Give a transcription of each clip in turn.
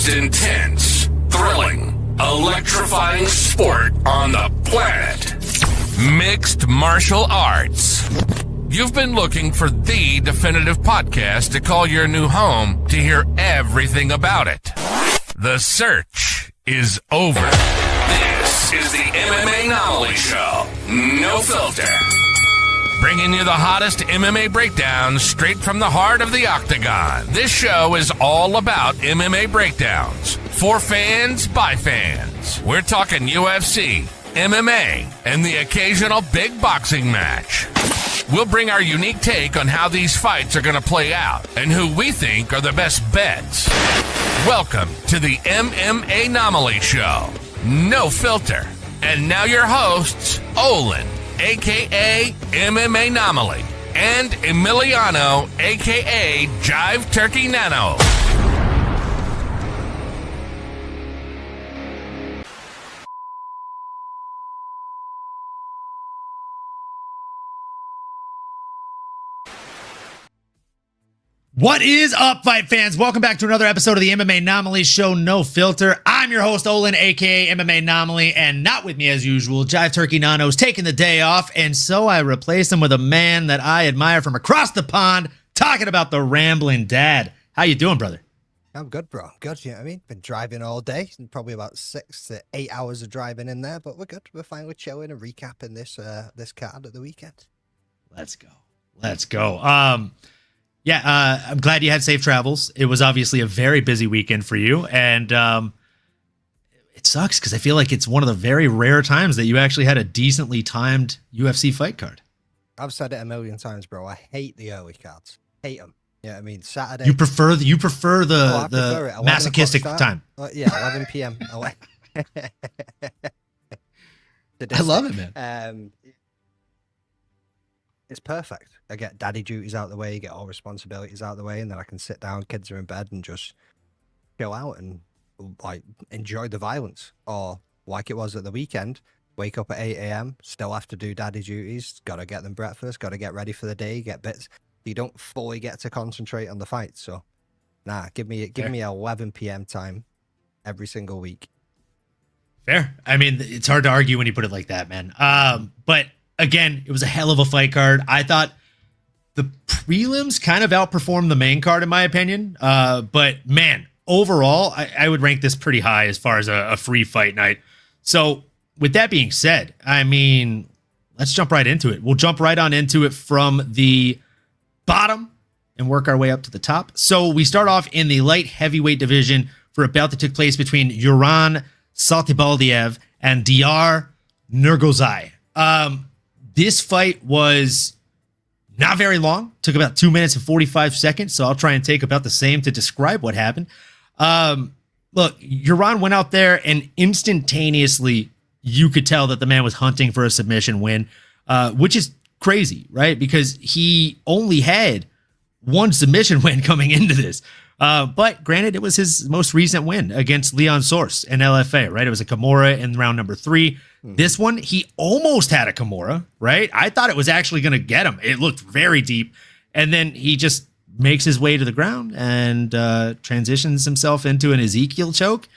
most intense, thrilling, electrifying sport on the planet. Mixed martial arts. You've been looking for the definitive podcast to call your new home to hear everything about it. The search is over. This is the MMA Anomaly Show. No filter. Bringing you the hottest MMA breakdowns straight from the heart of the octagon. This show is all about MMA breakdowns. For fans, by fans. We're talking UFC, MMA, and the occasional big boxing match. We'll bring our unique take on how these fights are going to play out and who we think are the best bets. Welcome to the MMA Anomaly Show. No filter. And now your hosts, Olin, a.k.a. MMA Anomaly, and Emiliano, a.k.a. Jive Turkey Nano. What is up, fight fans? Welcome back to another episode of the MMA Anomaly Show, No Filter. I'm your host, Olin, a.k.a. MMA Anomaly, and not with me as usual, Jive Turkey Nano's taking the day off, and so I replaced him with a man that I admire from across the pond, talking about the Rambling Dad. How you doing, brother? I'm good, bro. I'm good, you know what I mean? Been driving all day, probably about 6 to 8 hours of driving in there, but we're good. We're fine. We're chilling and recapping this card at the weekend. Let's go. I'm glad you had safe travels. It was obviously a very busy weekend for you, and it sucks because I feel like it's one of the very rare times that you actually had a decently timed UFC fight card. I've said it a million times, bro. I hate the early cards. Hate them. Yeah, I mean, Saturday. You prefer the I prefer it. masochistic time. Yeah, 11 p.m. I love it, man. It's perfect. I get daddy duties out the way, get all responsibilities out the way, and then I can sit down, kids are in bed, and just chill out and like enjoy the violence. Or like it was at the weekend, wake up at 8 a.m., still have to do daddy duties, got to get them breakfast, got to get ready for the day, get bits. You don't fully get to concentrate on the fight. So, nah, give me 11 p.m. time every single week. Fair. I mean, it's hard to argue when you put it like that, man. But again, it was a hell of a fight card. I thought the prelims kind of outperformed the main card, in my opinion. But man, overall, I would rank this pretty high as far as a free fight night. So with that being said, I mean, let's jump right into it. We'll jump right on into it from the bottom and work our way up to the top. So we start off in the light heavyweight division for a bout that took place between Yuran Saltibaldiev and Diyar Nurgozai. This fight was not very long. Took about 2 minutes and 45 seconds, so I'll try and take about the same to describe what happened. Look, Yuran went out there and instantaneously you could tell that the man was hunting for a submission win, which is crazy, right? Because he only had one submission win coming into this. But granted, it was his most recent win against Leon Source in LFA, right? It was a Kimura in round number 3. This one, he almost had a Kimura, right? I thought it was actually going to get him. It looked very deep. And then he just makes his way to the ground and transitions himself into an Ezekiel choke.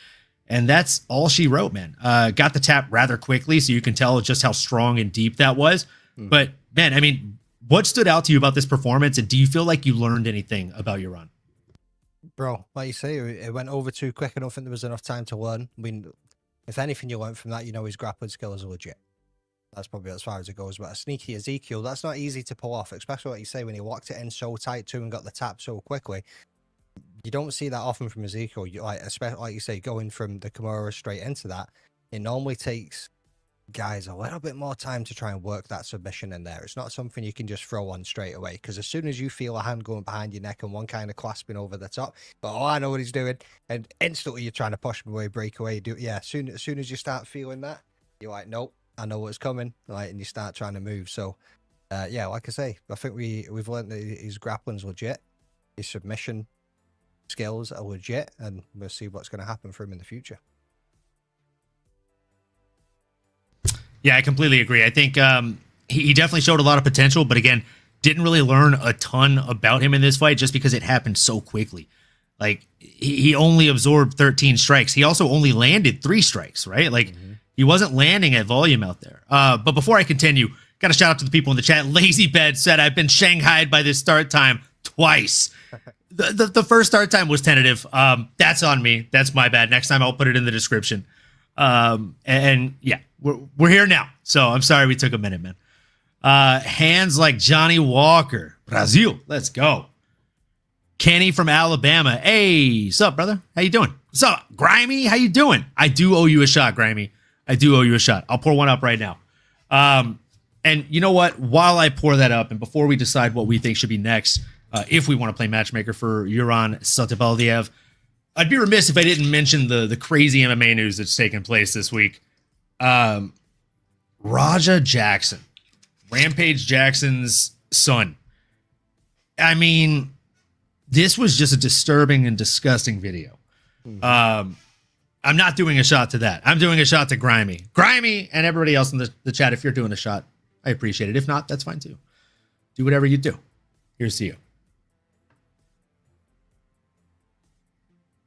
And that's all she wrote, man. Got the tap rather quickly, so you can tell just how strong and deep that was. But, man, I mean, what stood out to you about this performance? And do you feel like you learned anything about your run? Bro, like you say, it went over too quick. I don't think there was enough time to learn. I mean, if anything you learned from that, you know his grappling skills are legit. That's probably as far as it goes. But a sneaky Ezekiel, that's not easy to pull off, especially like you say, when he locked it in so tight too and got the tap so quickly. You don't see that often from Ezekiel. Especially like you say, going from the Kimura straight into that, it normally takes guys a little bit more time to try and work that submission in there. It's not something you can just throw on straight away, because as soon as you feel a hand going behind your neck and one kind of clasping over the top, but I know what he's doing, and instantly you're trying to push him away, break away. As soon as you start feeling that, you're like, nope, I know what's coming, like, and you start trying to move. So yeah, like I say, I think we've learned that his grappling's legit, his submission skills are legit, and we'll see what's going to happen for him in the future. Yeah, I completely agree. I think he definitely showed a lot of potential, but again, didn't really learn a ton about him in this fight just because it happened so quickly. Like he only absorbed 13 strikes. He also only landed 3 strikes, right? Like he wasn't landing at volume out there. But before I continue, got to shout out to the people in the chat. Lazy Bed said, I've been shanghaied by this start time twice. The first start time was tentative. That's on me. That's my bad. Next time I'll put it in the description. And yeah, we're here now. So I'm sorry we took a minute, man. Hands like Johnny Walker. Brazil. Let's go. Kenny from Alabama. Hey, what's up, brother? How you doing? What's up, Grimy? How you doing? I do owe you a shot, Grimy. I do owe you a shot. I'll pour one up right now. And you know what? While I pour that up, and before we decide what we think should be next, if we want to play matchmaker for Yuran Satibaldiev, I'd be remiss if I didn't mention the crazy MMA news that's taken place this week. Raja Jackson, Rampage Jackson's son. I mean, this was just a disturbing and disgusting video. I'm not doing a shot to that. I'm doing a shot to Grimy. Grimy and everybody else in the chat, if you're doing a shot, I appreciate it. If not, that's fine too. Do whatever you do. Here's to you.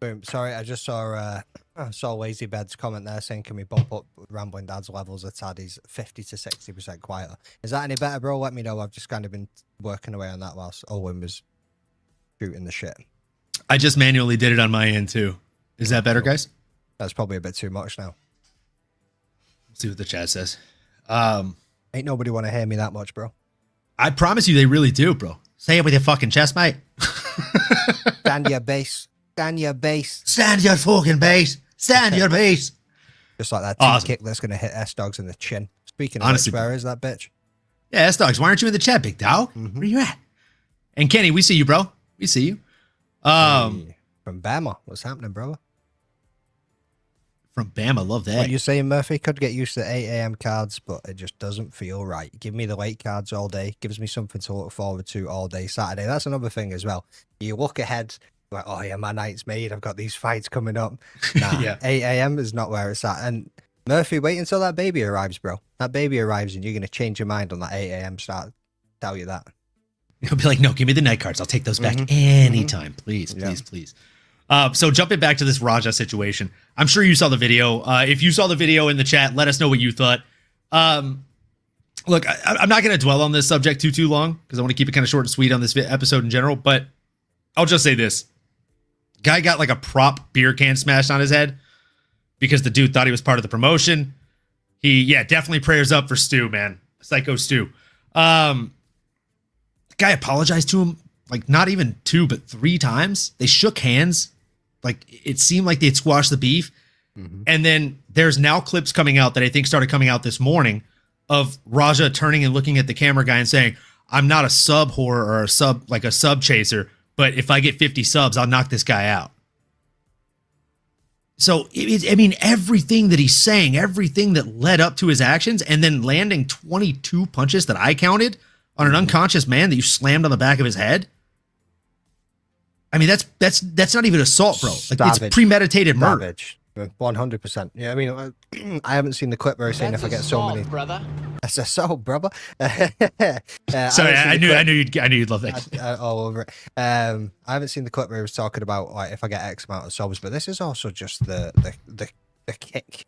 Boom. Sorry, I just saw Lazy Bed's comment there saying, can we bump up Rambling Dad's levels a tad? He's 50 to 60% quieter. Is that any better, bro? Let me know. I've just kind of been working away on that whilst Owen was shooting the shit. I just manually did it on my end too. Is that better, guys? That's probably a bit too much now. Let's see what the chat says. Ain't nobody want to hear me that much, bro. I promise you they really do, bro. Say it with your fucking chest, mate. Stand your base. Stand your base. Stand your fucking base. Stand your base. Just like that Awesome. kick that's going to hit S-Dogs in the chin. Speaking of Honestly, which, where is that bitch? Yeah, S-Dogs, why aren't you in the chat, big dog? Where you at? And Kenny, we see you, bro. We see you. Hey, from Bama. What's happening, brother? From Bama, love that. What you saying, Murphy? Could get used to 8 a.m. cards, but it just doesn't feel right. Give me the late cards all day. Gives me something to look forward to all day Saturday. That's another thing as well. You look ahead, like, oh yeah, my night's made. I've got these fights coming up. Nah, Yeah. 8 a.m. is not where it's at. And Murphy, wait until that baby arrives, bro. That baby arrives and you're going to change your mind on that 8 a.m. start. Tell you that. He'll be like, no, give me the night cards. I'll take those back anytime. Please, Yeah. please, please. So jumping back to this Raja situation, I'm sure you saw the video. If you saw the video in the chat, let us know what you thought. Look, I'm not going to dwell on this subject too long because I want to keep it kind of short and sweet on this episode in general, but I'll just say this. Guy got like a prop beer can smashed on his head because the dude thought he was part of the promotion. Definitely prayers up for Stu, man. Psycho Stu. Guy apologized to him like not even 2, but 3 times. They shook hands. Like it seemed like they'd squashed the beef. And then there's now clips coming out that I think started coming out this morning of Raja turning and looking at the camera guy and saying, I'm not a sub whore or a sub chaser, but if I get 50 subs, I'll knock this guy out. So, I mean, everything that he's saying, everything that led up to his actions, and then landing 22 punches that I counted on an unconscious man that you slammed on the back of his head. I mean, that's not even assault, bro. Like, it's premeditated murder. Savage. 100%. Yeah, I mean, I haven't seen the clip where he's saying if I get so many, brother. That's assault, brother. Sorry, I knew you'd love that. All over it. I haven't seen the clip where he was talking about like if I get X amount of subs, but this is also just the kick,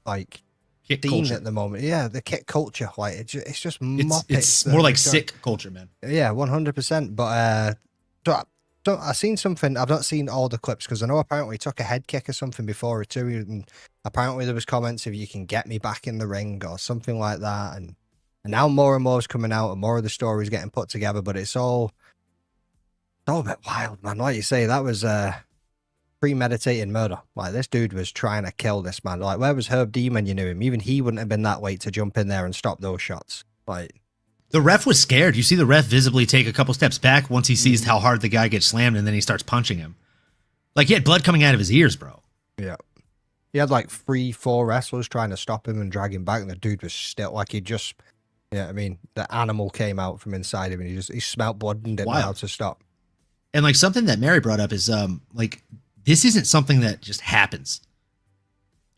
like Kick scene culture. at the moment. Yeah, the kick culture. Like it's just mopping. It's more like sick culture, man. Yeah, 100%. But I've seen something. I've not seen all the clips because I know apparently he took a head kick or something before it too. And apparently there was comments if you can get me back in the ring or something like that. And now more and more is coming out and more of the stories getting put together. But it's all a bit wild, man. Like you say, that was premeditated murder. Like this dude was trying to kill this man. Like where was Herb D when you knew him? Even he wouldn't have been that late to jump in there and stop those shots. Like. The ref was scared. You see the ref visibly take a couple steps back once he sees how hard the guy gets slammed, and then he starts punching him. Like he had blood coming out of his ears, bro. Yeah. He had like 3-4 wrestlers trying to stop him and drag him back, and the dude was still like he just, I mean, the animal came out from inside him, and he smelt blood and didn't know how to stop. And like something that Mary brought up is like this isn't something that just happens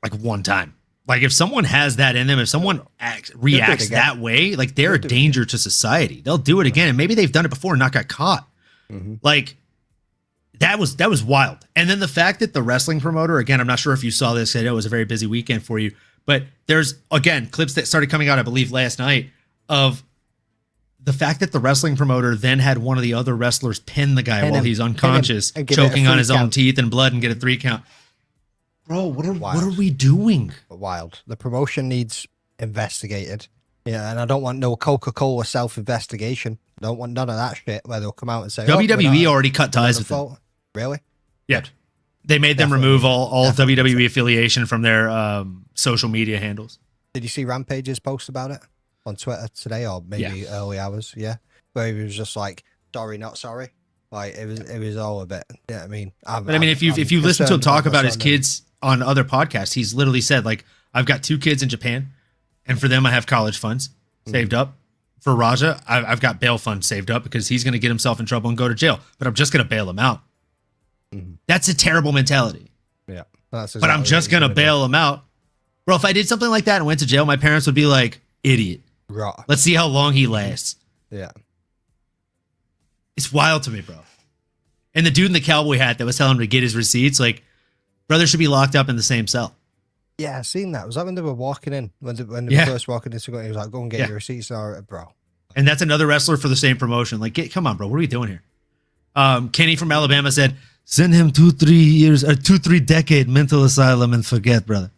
like one time. Like if someone has that in them, if someone reacts that way, like they're a danger to society. They'll do it again, and maybe they've done it before and not got caught. Like That was wild. And then the fact that the wrestling promoter, again, I'm not sure if you saw this, I know it was a very busy weekend for you, but there's, again, clips that started coming out, I believe, last night of the fact that the wrestling promoter then had one of the other wrestlers pin the guy while he's unconscious, choking on his own teeth and blood and get a 3 count. Bro, what are we doing? Wild. The promotion needs investigated. Yeah, and I don't want no Coca-Cola self-investigation. I don't want none of that shit where they'll come out and say WWE already cut ties with them. Really? Yeah. They made them remove all WWE affiliation from their social media handles. Did you see Rampage's post about it on Twitter today, or maybe early hours? Yeah, where he was just like, "Sorry, not sorry." Like it was all a bit. Yeah, I mean, if you listen to him talk about his kids on other podcasts, he's literally said like, "I've got 2 kids in Japan, and for them I have college funds saved up. For Raja, I've got bail funds saved up because he's going to get himself in trouble and go to jail, but I'm just going to bail him out." That's a terrible mentality. Yeah. But I'm just going to bail him out. Bro, if I did something like that and went to jail, my parents would be like, idiot. Right. Let's see how long he lasts. Yeah. It's wild to me, bro. And the dude in the cowboy hat that was telling him to get his receipts, like, brother should be locked up in the same cell. Yeah, I seen that. Was that when they were walking in? When they were first walking into it, he was like, go and get your receipts, bro. And that's another wrestler for the same promotion. Like, come on, bro. What are we doing here? Kenny from Alabama said, send him 2-3 years or 2-3 decade mental asylum and forget, brother.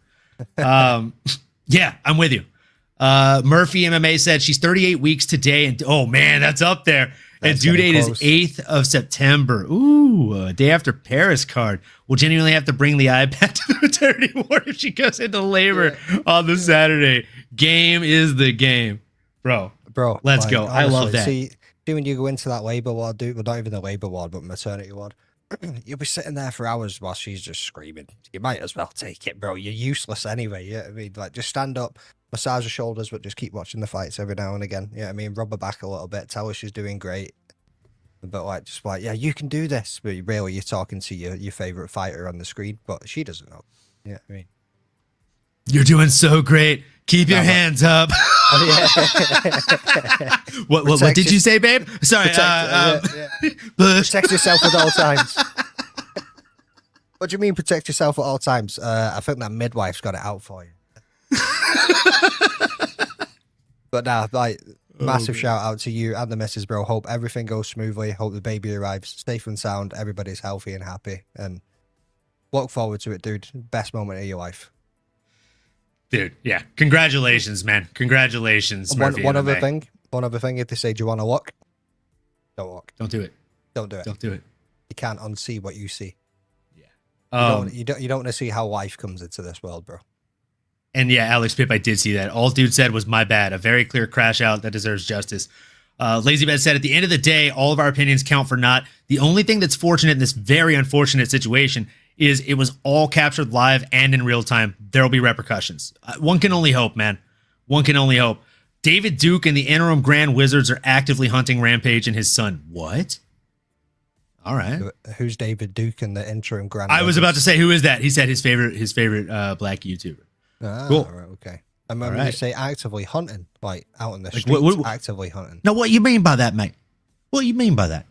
Yeah, I'm with you. Murphy MMA said she's 38 weeks today, and oh man, that's up there. And due date is 8th of September. Ooh, day after Paris card. We'll genuinely have to bring the iPad to the maternity ward if she goes into labor on the Saturday. Game is the game, bro. Let's go. Honestly, I love that. See when you go into that labor ward, dude, well, not even the labor ward, but maternity ward. You'll be sitting there for hours while she's just screaming. You might as well take it, bro. You're useless anyway. Yeah, I mean, like, just stand up, massage her shoulders, but just keep watching the fights every now and again. Yeah, I mean, rub her back a little bit, tell her she's doing great. But like, just like, yeah, you can do this. But really, you're talking to your favorite fighter on the screen, but she doesn't know. Yeah, I mean, you're doing so great. Keep your hands up. What did you say, babe? Sorry. Protect yourself at all times. What do you mean protect yourself at all times? I think that midwife's got it out for you. But now, like, massive shout out to you and the missus, bro. Hope everything goes smoothly. Hope the baby arrives safe and sound. Everybody's healthy and happy. And look forward to it, dude. Best moment of your life. Dude, yeah. Congratulations, man. Congratulations. One other thing, if they say, do you want to look? Don't look. Don't do it. Don't do it. Don't do it. You can't unsee what you see. Yeah. You don't want to see how life comes into this world, bro. And yeah, Alex Pip, I did see that. All dude said was my bad. A very clear crash out that deserves justice. LazyBed said, at the end of the day, all of our opinions count for naught. The only thing that's fortunate in this very unfortunate situation is it was all captured live and in real time. There will be repercussions. One can only hope, man. One can only hope. David Duke and the interim Grand Wizards are actively hunting Rampage and his son. What? All right. Who's David Duke and the interim Grand Wizards? I was about to say, who is that? He said his favorite black YouTuber. Cool. Right, okay. I remember you say actively hunting, like out in the streets, actively hunting. Now, what you mean by that, mate? What you mean by that?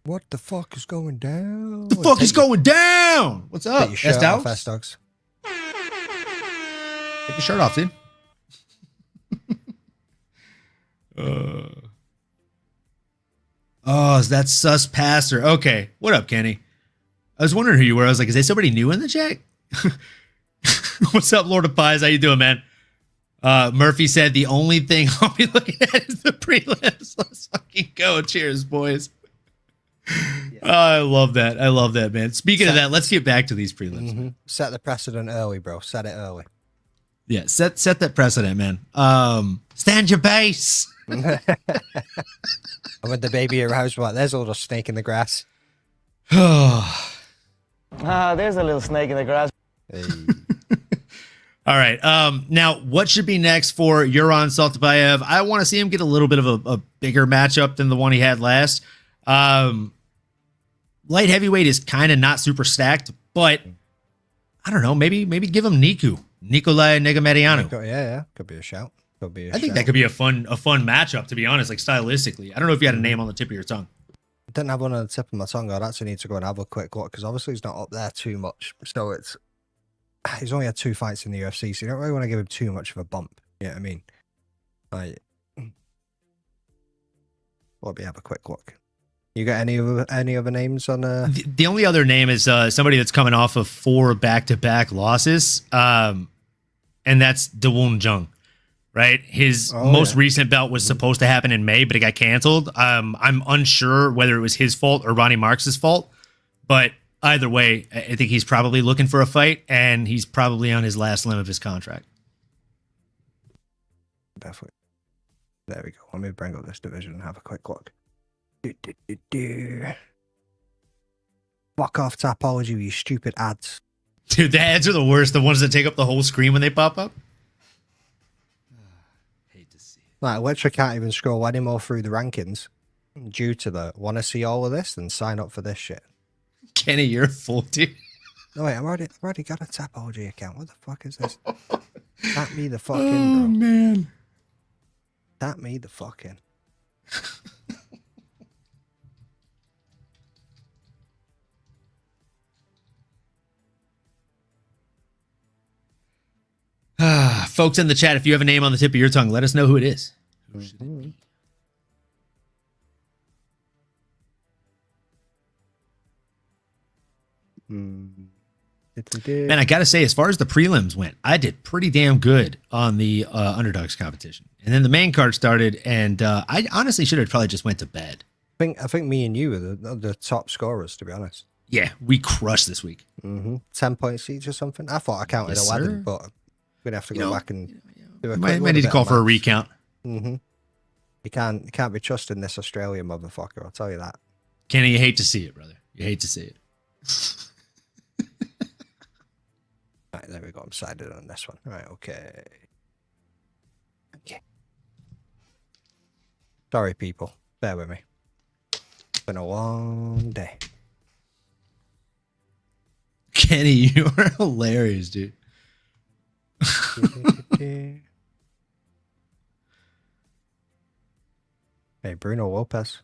What the fuck is going down? The fuck is going down? What's up? Take your shirt off, S-Dogs. Take your shirt off, dude. Oh, is that sus pastor? Okay. What up, Kenny? I was wondering who you were. I was like, is there somebody new in the chat? What's up, Lord of Pies? How you doing, man? Murphy said the only thing I'll be looking at is the prelims. Let's fucking go. Cheers, boys. Yeah. Oh, I love that. I love that, man. Speaking of that, let's get back to these prelims. Mm-hmm. Set the precedent early, bro. Set it early. Yeah, set that precedent, man. Stand your base. And when the baby arrives, like, there's a little snake in the grass. There's a little snake in the grass. Hey. All right. Now, what should be next for Yuran Saltabayev? I want to see him get a little bit of a bigger matchup than the one he had last. Light heavyweight is kind of not super stacked, but I don't know. Maybe give him Nikolai Negamediano. Yeah. Could be a shout. I think that could be a fun matchup, to be honest, like stylistically. I don't know if you had a name on the tip of your tongue. didn't have one on the tip of my tongue. I'd actually need to go and have a quick look because obviously he's not up there too much. So he's only had 2 fights in the UFC, so you don't really want to give him too much of a bump. You know what I mean? Like, let me have a quick look. You got any other names on? The only other name is somebody that's coming off of 4 back-to-back losses, and that's Dawon Jung. Right, his most recent bout was supposed to happen in May, but it got canceled. I'm unsure whether it was his fault or Ronnie Marks' fault, but either way, I think he's probably looking for a fight, and he's probably on his last limb of his contract. Definitely. There we go. Let me bring up this division and have a quick look. Fuck off Tapology, you stupid ads. Dude, the ads are the worst. The ones that take up the whole screen when they pop up. Like, I literally can't even scroll anymore through the rankings due to the want to see all of this, then sign up for this shit. Kenny, you're a fool, dude. No, wait, I've already got a Tapology account. What the fuck is this? Tap me the fuck in, bro. Oh, man. Tap me the fuck in. Folks in the chat, if you have a name on the tip of your tongue, let us know who it is. Who should it be? Man, I gotta say, as far as the prelims went, I did pretty damn good on the underdogs competition, and then the main card started, and I honestly should have probably just went to bed. I think me and you were the top scorers, to be honest. Yeah, we crushed this week. 10 points each or something. I thought I counted Yes, 11, sir. but we're gonna have to go back and do a Might quick need to call for a recount. You can't be trusting this Australian motherfucker. I'll tell you that. Kenny, you hate to see it, brother. You hate to see it. Right, there we go. I'm sided on this one. Right, okay. Sorry, people. Bear with me. It's been a long day. Kenny, you are hilarious, dude. Hey, Bruno Lopez.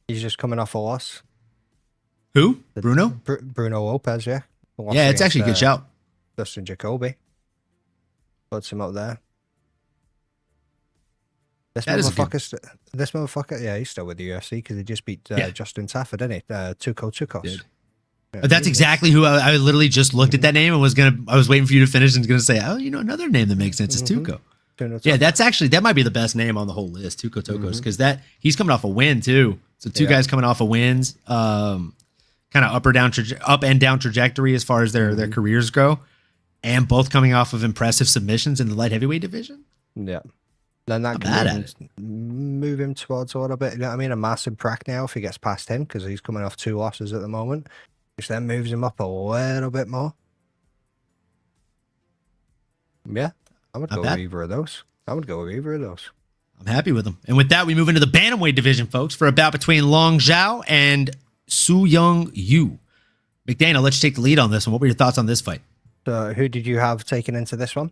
He's just coming off a loss. Who? Bruno? Bruno Lopez, yeah. Yeah, it's actually a good shout. Dustin Jacoby. Puts him up there. This motherfucker, yeah, he's still with the UFC because he just beat Justin Taffer, didn't he? Tukos. Yeah, That's exactly who I literally just looked at that name and I was waiting for you to finish and was going to say, oh, another name that makes sense is Tuco. Yeah, that might be the best name on the whole list, Tuco Tokos, because he's coming off a win too. So two guys coming off of wins, kind of up and down trajectory as far as their careers go, and both coming off of impressive submissions in the light heavyweight division. Yeah. Then that can move him towards a little bit, you know what I mean? A massive crack now if he gets past him because he's coming off 2 losses at the moment, which then moves him up a little bit more. Yeah, I would go with either of those. I'm happy with them. And with that, we move into the bantamweight division, folks, for a bout between Long Zhao and Su Young Yu. McDaniel, let's take the lead on this one. What were your thoughts on this fight? So who did you have taken into this one?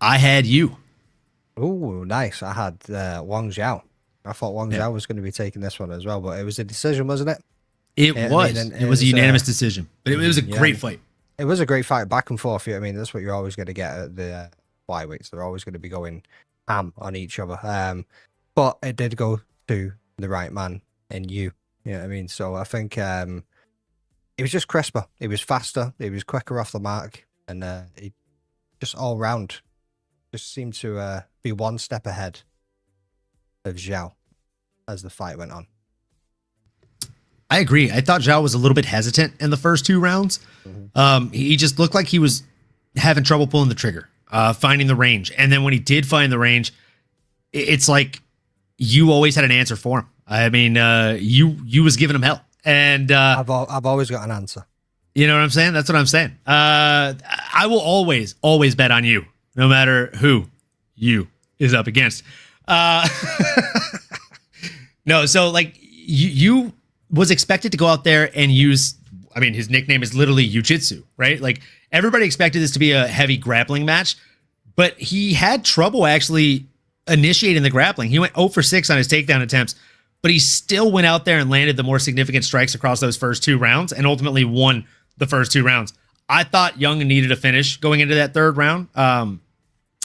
I had you. Oh, nice. I had Wang Zhao. I thought Wang Zhao was going to be taking this one as well, but it was a decision, wasn't it? It was a unanimous decision, but it was a great fight. It was a great fight, back and forth. I mean, that's what you're always going to get at the flyweights. They're always going to be going ham on each other. But it did go to the right man in you. You know what I mean? So I think it was just crisper. It was faster. It was quicker off the mark. And it just all round just seemed to be one step ahead of Zhao as the fight went on. I agree. I thought Zhao was a little bit hesitant in the first 2 rounds. He just looked like he was having trouble pulling the trigger, finding the range. And then when he did find the range, it's like you always had an answer for him. I mean, you was giving him hell. And I've always got an answer. You know what I'm saying? That's what I'm saying. I will always bet on you, no matter who you is up against. No, so like you was expected to go out there and use, I mean, his nickname is literally Jiu-Jitsu, right? Like everybody expected this to be a heavy grappling match, but he had trouble actually initiating the grappling. He went 0 for 6 on his takedown attempts, but he still went out there and landed the more significant strikes across those first 2 rounds and ultimately won the first 2 rounds. I thought Young needed a finish going into that 3rd round.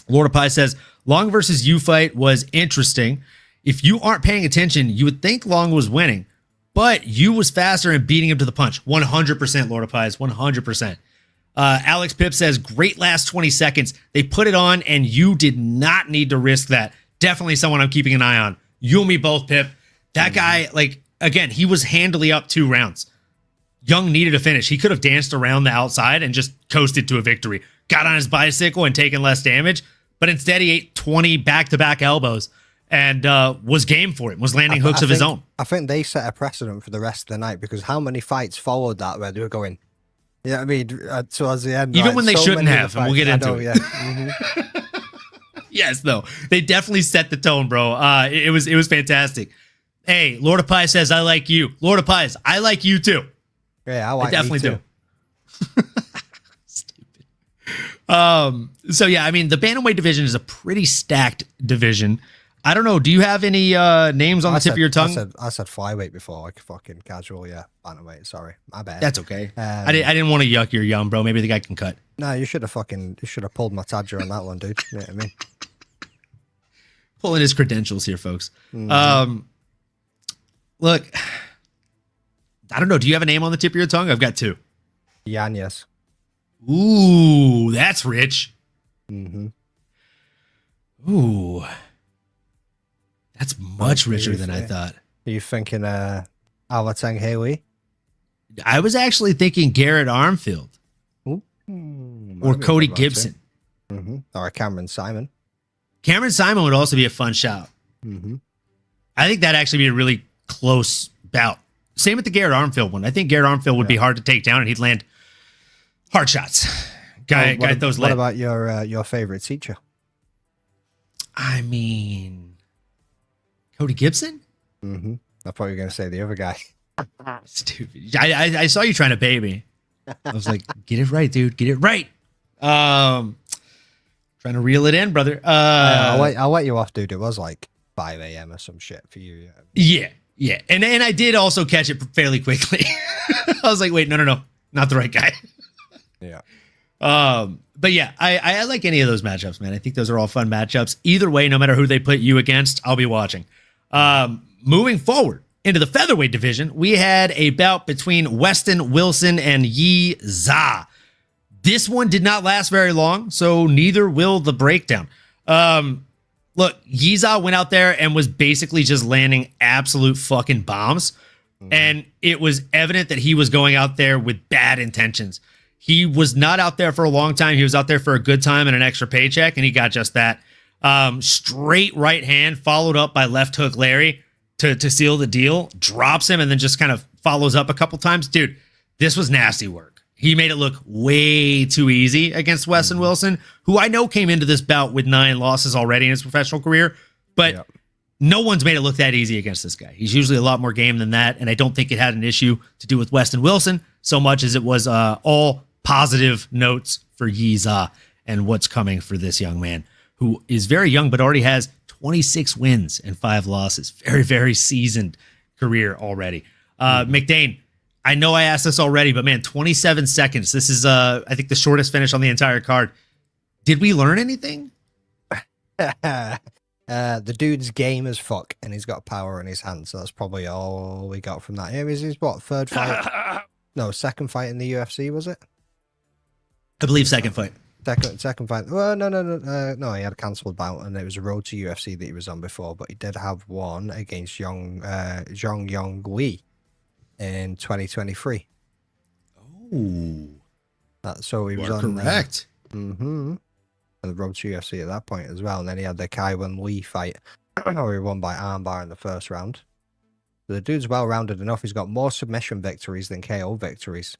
Lord of Pie says, Long versus you fight was interesting. If you aren't paying attention, you would think Long was winning, but you was faster and beating him to the punch. 100%, Lord of Pies, 100%. Alex Pip says, great last 20 seconds. They put it on, and you did not need to risk that. Definitely someone I'm keeping an eye on. You and me both, Pip. That guy, like, again, he was handily up 2 rounds. Young needed a finish. He could have danced around the outside and just coasted to a victory. Got on his bicycle and taken less damage, but instead he ate 20 back-to-back elbows and was game for it, was landing hooks of his own. I think they set a precedent for the rest of the night, because how many fights followed that where they were going, yeah, I mean, towards the end. Even right, when they so shouldn't many have, and we'll get into it. Yeah. Mm-hmm. Yes, though. They definitely set the tone, bro. It was fantastic. Hey, Lord of Pies says, I like you. Lord of Pies, I like you too. Yeah, I definitely do. Stupid. So yeah, I mean, the bantamweight division is a pretty stacked division. I don't know. Do you have any names on the tip of your tongue? I said flyweight before, like fucking casual. Yeah, bantamweight. Sorry, my bad. That's okay. I didn't want to yuck your yum, bro. Maybe the guy can cut. No, you should have pulled my tadger on that one, dude. You know what I mean? Pulling his credentials here, folks. Mm-hmm. Look, I don't know. Do you have a name on the tip of your tongue? I've got 2. Yanez. Ooh, that's rich. Mm-hmm. Ooh, that's much richer than I thought. Are you thinking Alateng Haley? I was actually thinking Garrett Armfield or Cody Gibson. Mm-hmm. Or Cameron Simon. Cameron Simon would also be a fun shout. Mm-hmm. I think that'd actually be a really close bout. Same with the Garrett Armfield one. I think Garrett Armfield would be hard to take down, and he'd land hard shots. Guy those what about your favorite teacher? I mean, Cody Gibson? Mm-hmm. I thought you were going to say the other guy. Stupid. I saw you trying to pay me. I was like, get it right, dude. Get it right. Trying to reel it in, brother. I'll let you off, dude. It was like 5 a.m. or some shit for you. Yeah. And I did also catch it fairly quickly. I was like, wait, no. Not the right guy. Yeah. But yeah, I like any of those matchups, man. I think those are all fun matchups. Either way, no matter who they put you against, I'll be watching. Moving forward into the featherweight division, we had a bout between Weston Wilson and Yi Za. This one did not last very long, so neither will the breakdown. Look, Yi Za went out there and was basically just landing absolute fucking bombs. And it was evident that he was going out there with bad intentions. He was not out there for a long time. He was out there for a good time and an extra paycheck, and he got just that. Straight right hand followed up by left hook Larry to seal the deal, drops him, and then just kind of follows up a couple times. Dude, this was nasty work. He made it look way too easy against Weston Wilson, who I know came into this bout with 9 losses already in his professional career, but no one's made it look that easy against this guy. He's usually a lot more game than that, and I don't think it had an issue to do with Weston Wilson so much as it was all positive notes for Yi Za and what's coming for this young man, who is very young but already has 26 wins and 5 losses. Very, very seasoned career already. McDane, I know I asked this already, but man, 27 seconds. This is, I think, the shortest finish on the entire card. Did we learn anything? The dude's game as fuck, and he's got power in his hands. So that's probably all we got from that. Here is his what, third fight? No, second fight in the UFC, was it? I believe second fight. Second fight. Well, no. He had a cancelled bout, and it was a road to UFC that he was on before. But he did have one against Zhang Yong Li in 2023. Oh, so he was on correct. And the road to UFC at that point as well. And then he had the Kaiwan Lee fight, where he won by armbar in the first round. So the dude's well-rounded enough. He's got more submission victories than KO victories.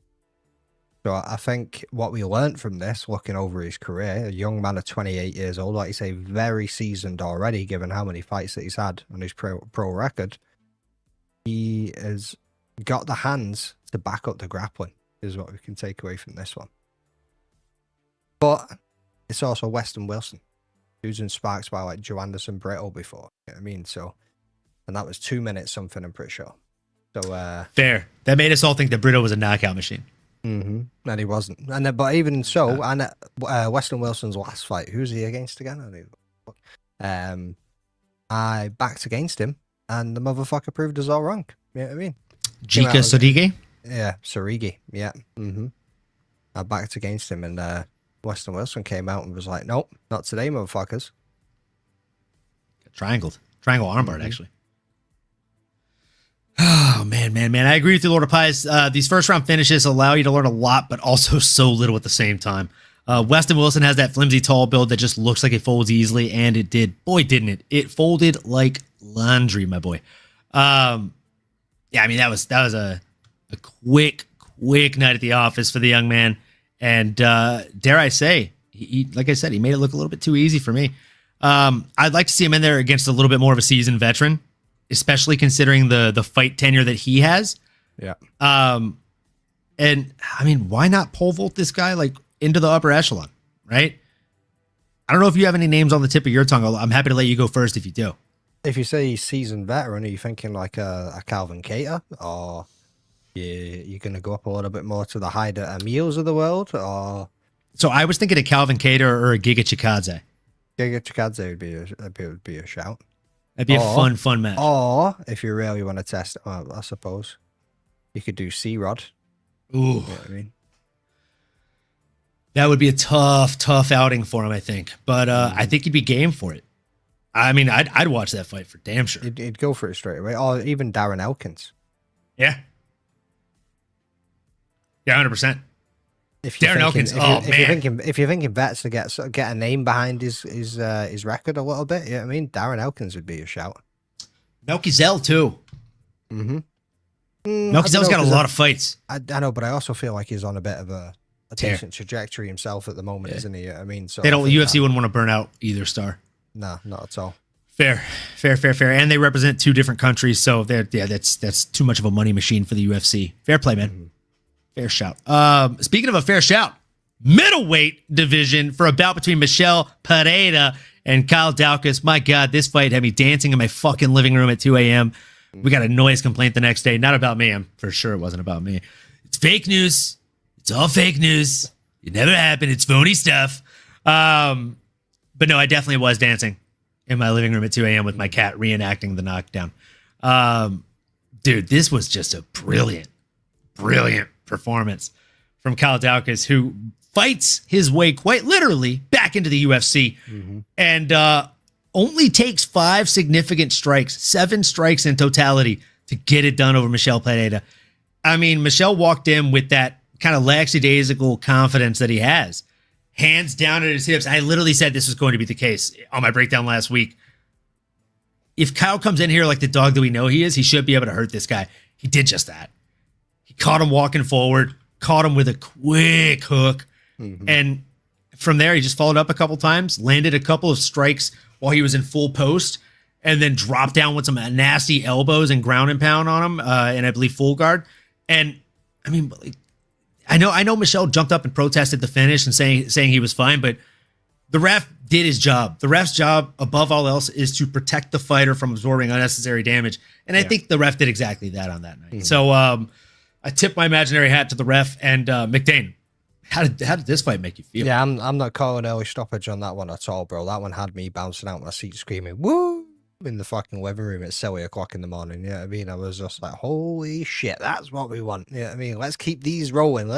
So I think what we learned from this, looking over his career, a young man of 28 years old, like you say, very seasoned already, given how many fights that he's had on his pro record, he has got the hands to back up the grappling, is what we can take away from this one. But it's also Weston Wilson. Using sparks by like Joe Anderson Brittle before. You know what I mean? So, and that was 2 minutes something, I'm pretty sure. So, fair. That made us all think that Brito was a knockout machine. and he wasn't. And then, but even so, and Weston Wilson's last fight, who's he against again? I backed against him, and the motherfucker proved us all wrong. You know what I mean? Jika Sorige? Yeah, Sorige. Yeah. I backed against him, and Weston Wilson came out and was like, "Nope, not today, motherfuckers." Triangle armbar, actually. Oh, man. I agree with you, Lord of Pies. These first round finishes allow you to learn a lot, but also so little at the same time. Weston Wilson has that flimsy, tall build that just looks like it folds easily, and it did. Boy, didn't it. It folded like laundry, my boy. Yeah, I mean, that was a quick night at the office for the young man. And dare I say, he, like I said, he made it look a little bit too easy for me. I'd like to see him in there against a little bit more of a seasoned veteran, especially considering the fight tenure that he has. Yeah. And I mean, why not pole vault this guy like into the upper echelon, right? I don't know if you have any names on the tip of your tongue. I'm happy to let you go first if you do. If you say seasoned veteran, are you thinking like a Calvin Cater, or you're going to go up a little bit more to the Haida Emils of the world, or? So I was thinking a Calvin Cater or a Giga Chikadze. Giga Chikadze would be a shout. That'd be a fun match. Or if you really want to test, I suppose you could do C-Rod. Ooh, you know what I mean, that would be a tough outing for him, I think. But I think he'd be game for it. I mean, I'd watch that fight for damn sure. He'd go for it straight away. Or even Darren Elkins. Yeah. Yeah, 100%. If you're Darren Elkins, if you're thinking vets to get a name behind his record a little bit, you know what I mean? Darren Elkins would be a shout. Melchizedek too. Melchizedek's got a lot of fights. I know, but I also feel like he's on a bit of a decent trajectory himself at the moment, isn't he? I mean, so UFC wouldn't want to burn out either star. No, not at all. Fair. And they represent two different countries, so that's too much of a money machine for the UFC. Fair play, man. Fair shout. Speaking of a fair shout, middleweight division for a bout between Michel Pereira and Kyle Daukaus. My God, this fight had me dancing in my fucking living room at 2 a.m. We got a noise complaint the next day. Not about me. I'm for sure it wasn't about me. It's fake news. It's all fake news. It never happened. It's phony stuff. But no, I definitely was dancing in my living room at 2 a.m. with my cat reenacting the knockdown. Dude, this was just a brilliant performance from Kyle Daukaus, who fights his way quite literally back into the UFC and only takes 5 significant strikes, 7 strikes in totality to get it done over Michel Pereira. I mean, Michel walked in with that kind of lackadaisical confidence that he has. Hands down at his hips. I literally said this was going to be the case on my breakdown last week. If Kyle comes in here like the dog that we know he is, he should be able to hurt this guy. He did just that. He caught him walking forward, caught him with a quick hook. And from there, he just followed up a couple times, landed a couple of strikes while he was in full post, and then dropped down with some nasty elbows and ground and pound on him, and I believe full guard. And I mean, like, I know Michel jumped up and protested the finish and saying he was fine, but the ref did his job. The ref's job, above all else, is to protect the fighter from absorbing unnecessary damage. And I think the ref did exactly that on that night. So I tip my imaginary hat to the ref. And McDane, how did this fight make you feel? Yeah, I'm not calling early stoppage on that one at all, bro. That one had me bouncing out my seat screaming, woo, in the fucking living room at 7 o'clock in the morning. You know what I mean? I was just like, holy shit, that's what we want. You know what I mean? Let's keep these rolling.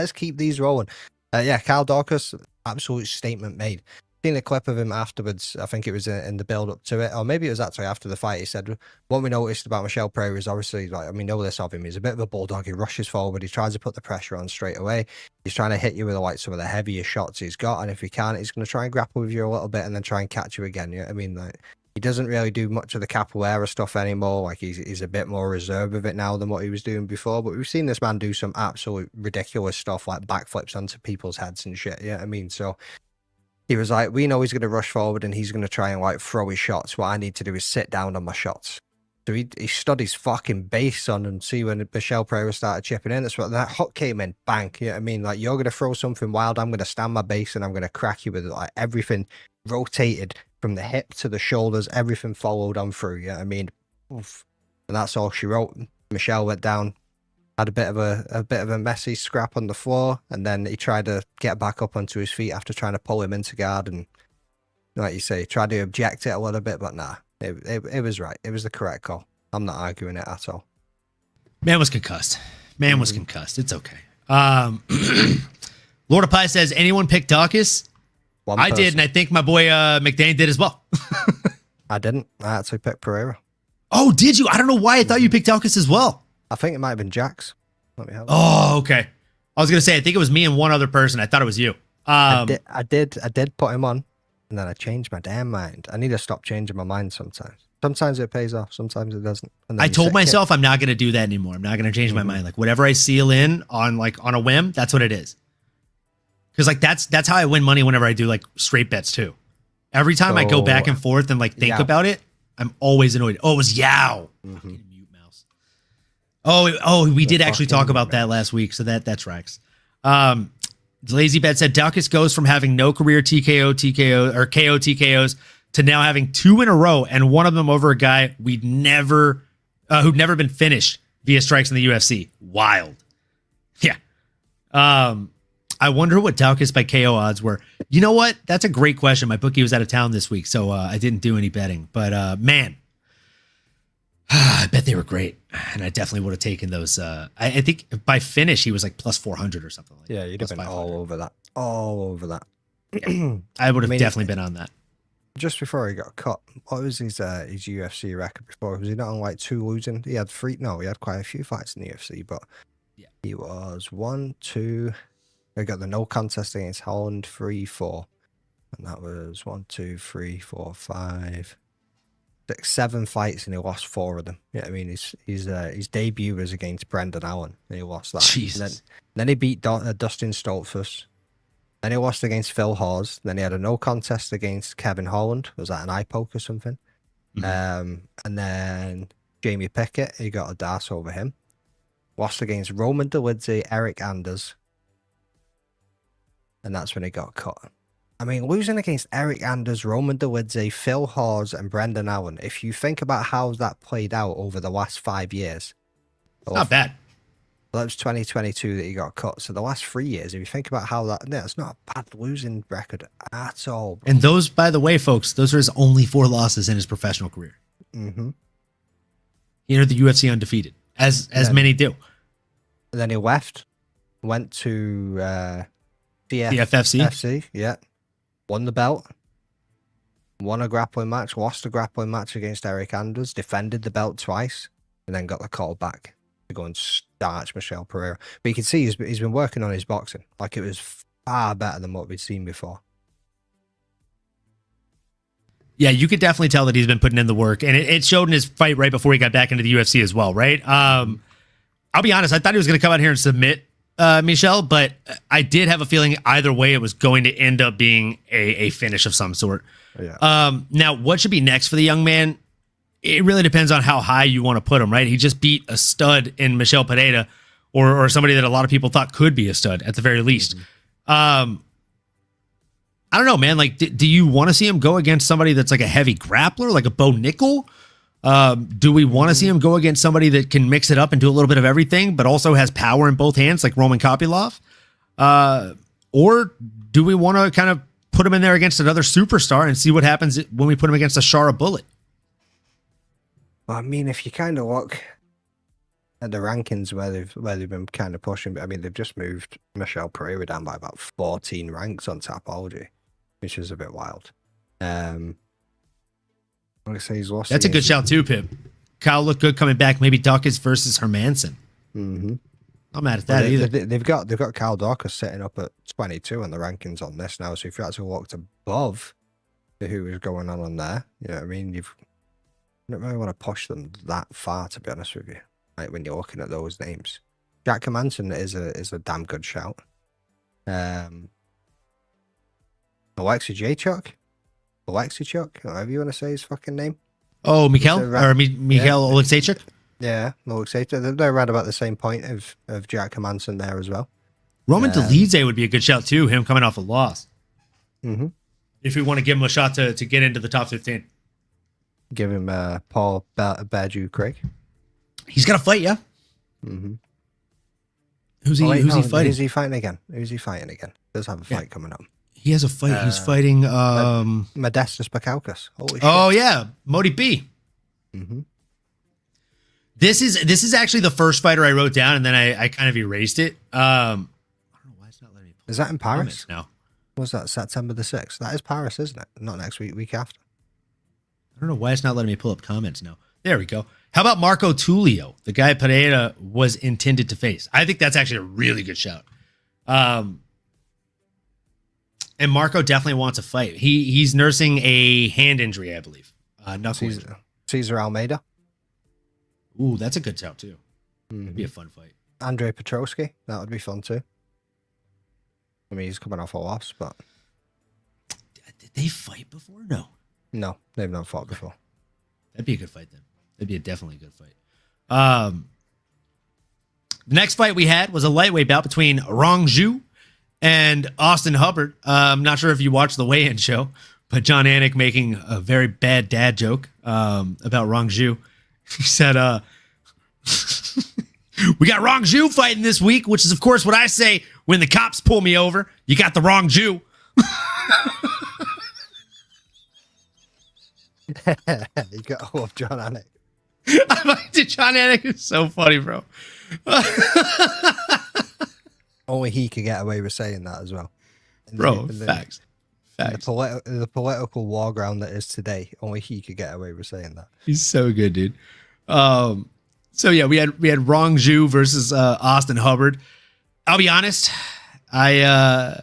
Yeah, Kyle Daukaus, absolute statement made. Seen a clip of him afterwards. I think it was in the build up to it, or maybe it was actually after the fight. He said, what we noticed about Michel Pereira is obviously, like, I mean, know this of him. He's a bit of a bulldog. He rushes forward. He tries to put the pressure on straight away. He's trying to hit you with like some of the heavier shots he's got. And if he can't, he's going to try and grapple with you a little bit and then try and catch you again. You know what I mean? Like, he doesn't really do much of the capoeira stuff anymore. Like, he's a bit more reserved with it now than what he was doing before. But we've seen this man do some absolute ridiculous stuff, like backflips onto people's heads and shit. You know what I mean? So he was like, we know he's going to rush forward and he's going to try and like throw his shots. What I need to do is sit down on my shots. So he stood his fucking base on and see when Michel Pereira started chipping in. That's what that hook came in, bang. You know what I mean? Like, you're going to throw something wild. I'm going to stand my base and I'm going to crack you with it. Like, everything rotated from the hip to the shoulders, everything followed on through. Yeah, I mean, oof. And that's all she wrote. Michelle went down, had a bit of a messy scrap on the floor, and then he tried to get back up onto his feet after trying to pull him into guard, and like you say, tried to object it a little bit, but nah, it was right. It was the correct call. I'm not arguing it at all. Man was concussed. It's okay. Lord of Pie says, anyone pick Dawkins? I did, and I think my boy McDane did as well. I didn't. I actually picked Pereira. Oh, did you? I don't know why I thought you picked Dawkins as well. I think it might have been Jax. Let me have Oh, okay. I was gonna say I think it was me and one other person. I thought it was you. I did put him on, and then I changed my damn mind. I need to stop changing my mind sometimes. Sometimes it pays off, sometimes it doesn't. And then I told myself I'm not gonna do that anymore. I'm not gonna change my mind. Like whatever I seal in on a whim, that's what it is. Because like that's how I win money whenever I do like straight bets too. Every time I go back and forth and like think about it, I'm always annoyed. Oh, it was Yao. Mute mouse. Oh, we did actually talk about that last week, so that's Rex. Lazy Bet said Dawkins goes from having no career TKO or KO TKOs to now having 2 in a row, and one of them over a guy who'd never been finished via strikes in the UFC. Wild. Yeah. I wonder what Dawkins by KO odds were. You know what? That's a great question. My bookie was out of town this week, so I didn't do any betting. But man, I bet they were great, and I definitely would have taken those. I think by finish he was like plus 400 or something like that. Yeah, you'd have been all over that. All over that. Yeah. I would have definitely been on that. Just before he got cut, what was his UFC record before? Was he not on like 2 losing? He had 3. No, he had quite a few fights in the UFC, but yeah, he was 1, 2. He got the no contest against Holland 3-4, and that was 1, 2, 3, 4, 5, 6, 7 fights, and he lost 4 of them. Yeah, I mean his debut was against Brendan Allen, and he lost that. Jesus. And then he beat Dustin Stoltzfus. Then he lost against Phil Hawes. Then he had a no contest against Kevin Holland. Was that an eye poke or something? And then Jamie Pickett, he got a DAS over him. Lost against Roman Dolidze, Eric Anders. And that's when he got cut. I mean, losing against Eric Anders, Roman Dolidze, Phil Hawes, and Brendan Allen, if you think about how that played out over the last 5 years. Not bad. Well, that was 2022 that he got cut. So the last 3 years, if you think about how that, no, it's not a bad losing record at all. Bro. And those, by the way, folks, those are his only 4 losses in his professional career. Mm-hmm. He entered the UFC undefeated, as many do. And then he left, went to TFFC. FC, yeah. Won the belt. Won a grappling match, lost a grappling match against Eric Anders, defended the belt twice, and then got the call back to go and starch Michel Pereira. But you can see he's been working on his boxing. Like, it was far better than what we'd seen before. Yeah, you could definitely tell that he's been putting in the work, and it showed in his fight right before he got back into the UFC as well, right? I'll be honest, I thought he was going to come out here and submit Michel, but I did have a feeling either way it was going to end up being a finish of some sort. Yeah. Now, what should be next for the young man? It really depends on how high you want to put him, right? He just beat a stud in Michel Pereira, or somebody that a lot of people thought could be a stud at the very least. I don't know, man. Like, do you want to see him go against somebody that's like a heavy grappler, like a Bo Nickel? Do we want to see him go against somebody that can mix it up and do a little bit of everything, but also has power in both hands, like Roman Kopylov? Or do we want to kind of put him in there against another superstar and see what happens when we put him against a Shara Bullet? Well, I mean, if you kind of look at the rankings where they've been kind of pushing, I mean, they've just moved Michel Pereira down by about 14 ranks on Tapology, which is a bit wild. Like I say, he's lost. That's a good shout too, Pip. Kyle looked good coming back. Maybe Dawkins versus Hermanson. Mm-hmm. I'm mad at that either. They've got Kyle Dawkins sitting up at 22 on the rankings on this now. So if you actually looked above who was going on there, you know what I mean? You don't really want to push them that far, to be honest with you. Like when you're looking at those names, Jack Hermanson is a damn good shout. Alexichuk, whatever you want to say his fucking name. Oh, Mikhail Oleksiejczuk? Yeah, Oleksiejczuk. They're around about the same point of Jack Hermanson there as well. Roman Dolidze would be a good shout too. Him coming off a loss. Mm-hmm. if we want to give him a shot to get into the top 15. Give him Paul Badju Craig. He's got a fight, yeah. Mm-hmm. Who's he fighting? Who's he fighting again? Does have a fight coming up. He has a fight. He's fighting Modestus Bakaukas. Holy oh shit. yeah, Modi B. Mm-hmm. This is actually the first fighter I wrote down, and then I kind of erased it. I don't know why it's not letting me. Is that in Paris? No. Was that September the 6th? That is Paris, isn't it? Not next week, week after. I don't know why it's not letting me pull up comments now. There we go. How about Marco Tullio, the guy Pereira was intended to face? I think that's actually a really good shout. And Marco definitely wants a fight. He's nursing a hand injury, I believe. Knuckle injury. Cesar Almeida. Ooh, that's a good shout too. It'd be a fun fight. Andrei Petrosky. That would be fun too. I mean, he's coming off a loss, but Did they fight before? No, they've not fought before. That'd be a good fight then. That'd be definitely a good fight. The next fight we had was a lightweight bout between Rong Zhu and Austin Hubbard. I'm not sure if you watched the weigh-in show, but John Anik making a very bad dad joke about Rong Zhu. He said, we got Rong Zhu fighting this week, which is, of course, what I say when the cops pull me over. You got the wrong Jew. You got to love John Anik. John Anik is so funny, bro. Only he could get away with saying that as well. Facts. The political war ground that is today, only he could get away with saying that. He's so good, dude. So yeah, we had Rong Zhu versus Austin Hubbard. I'll be honest, I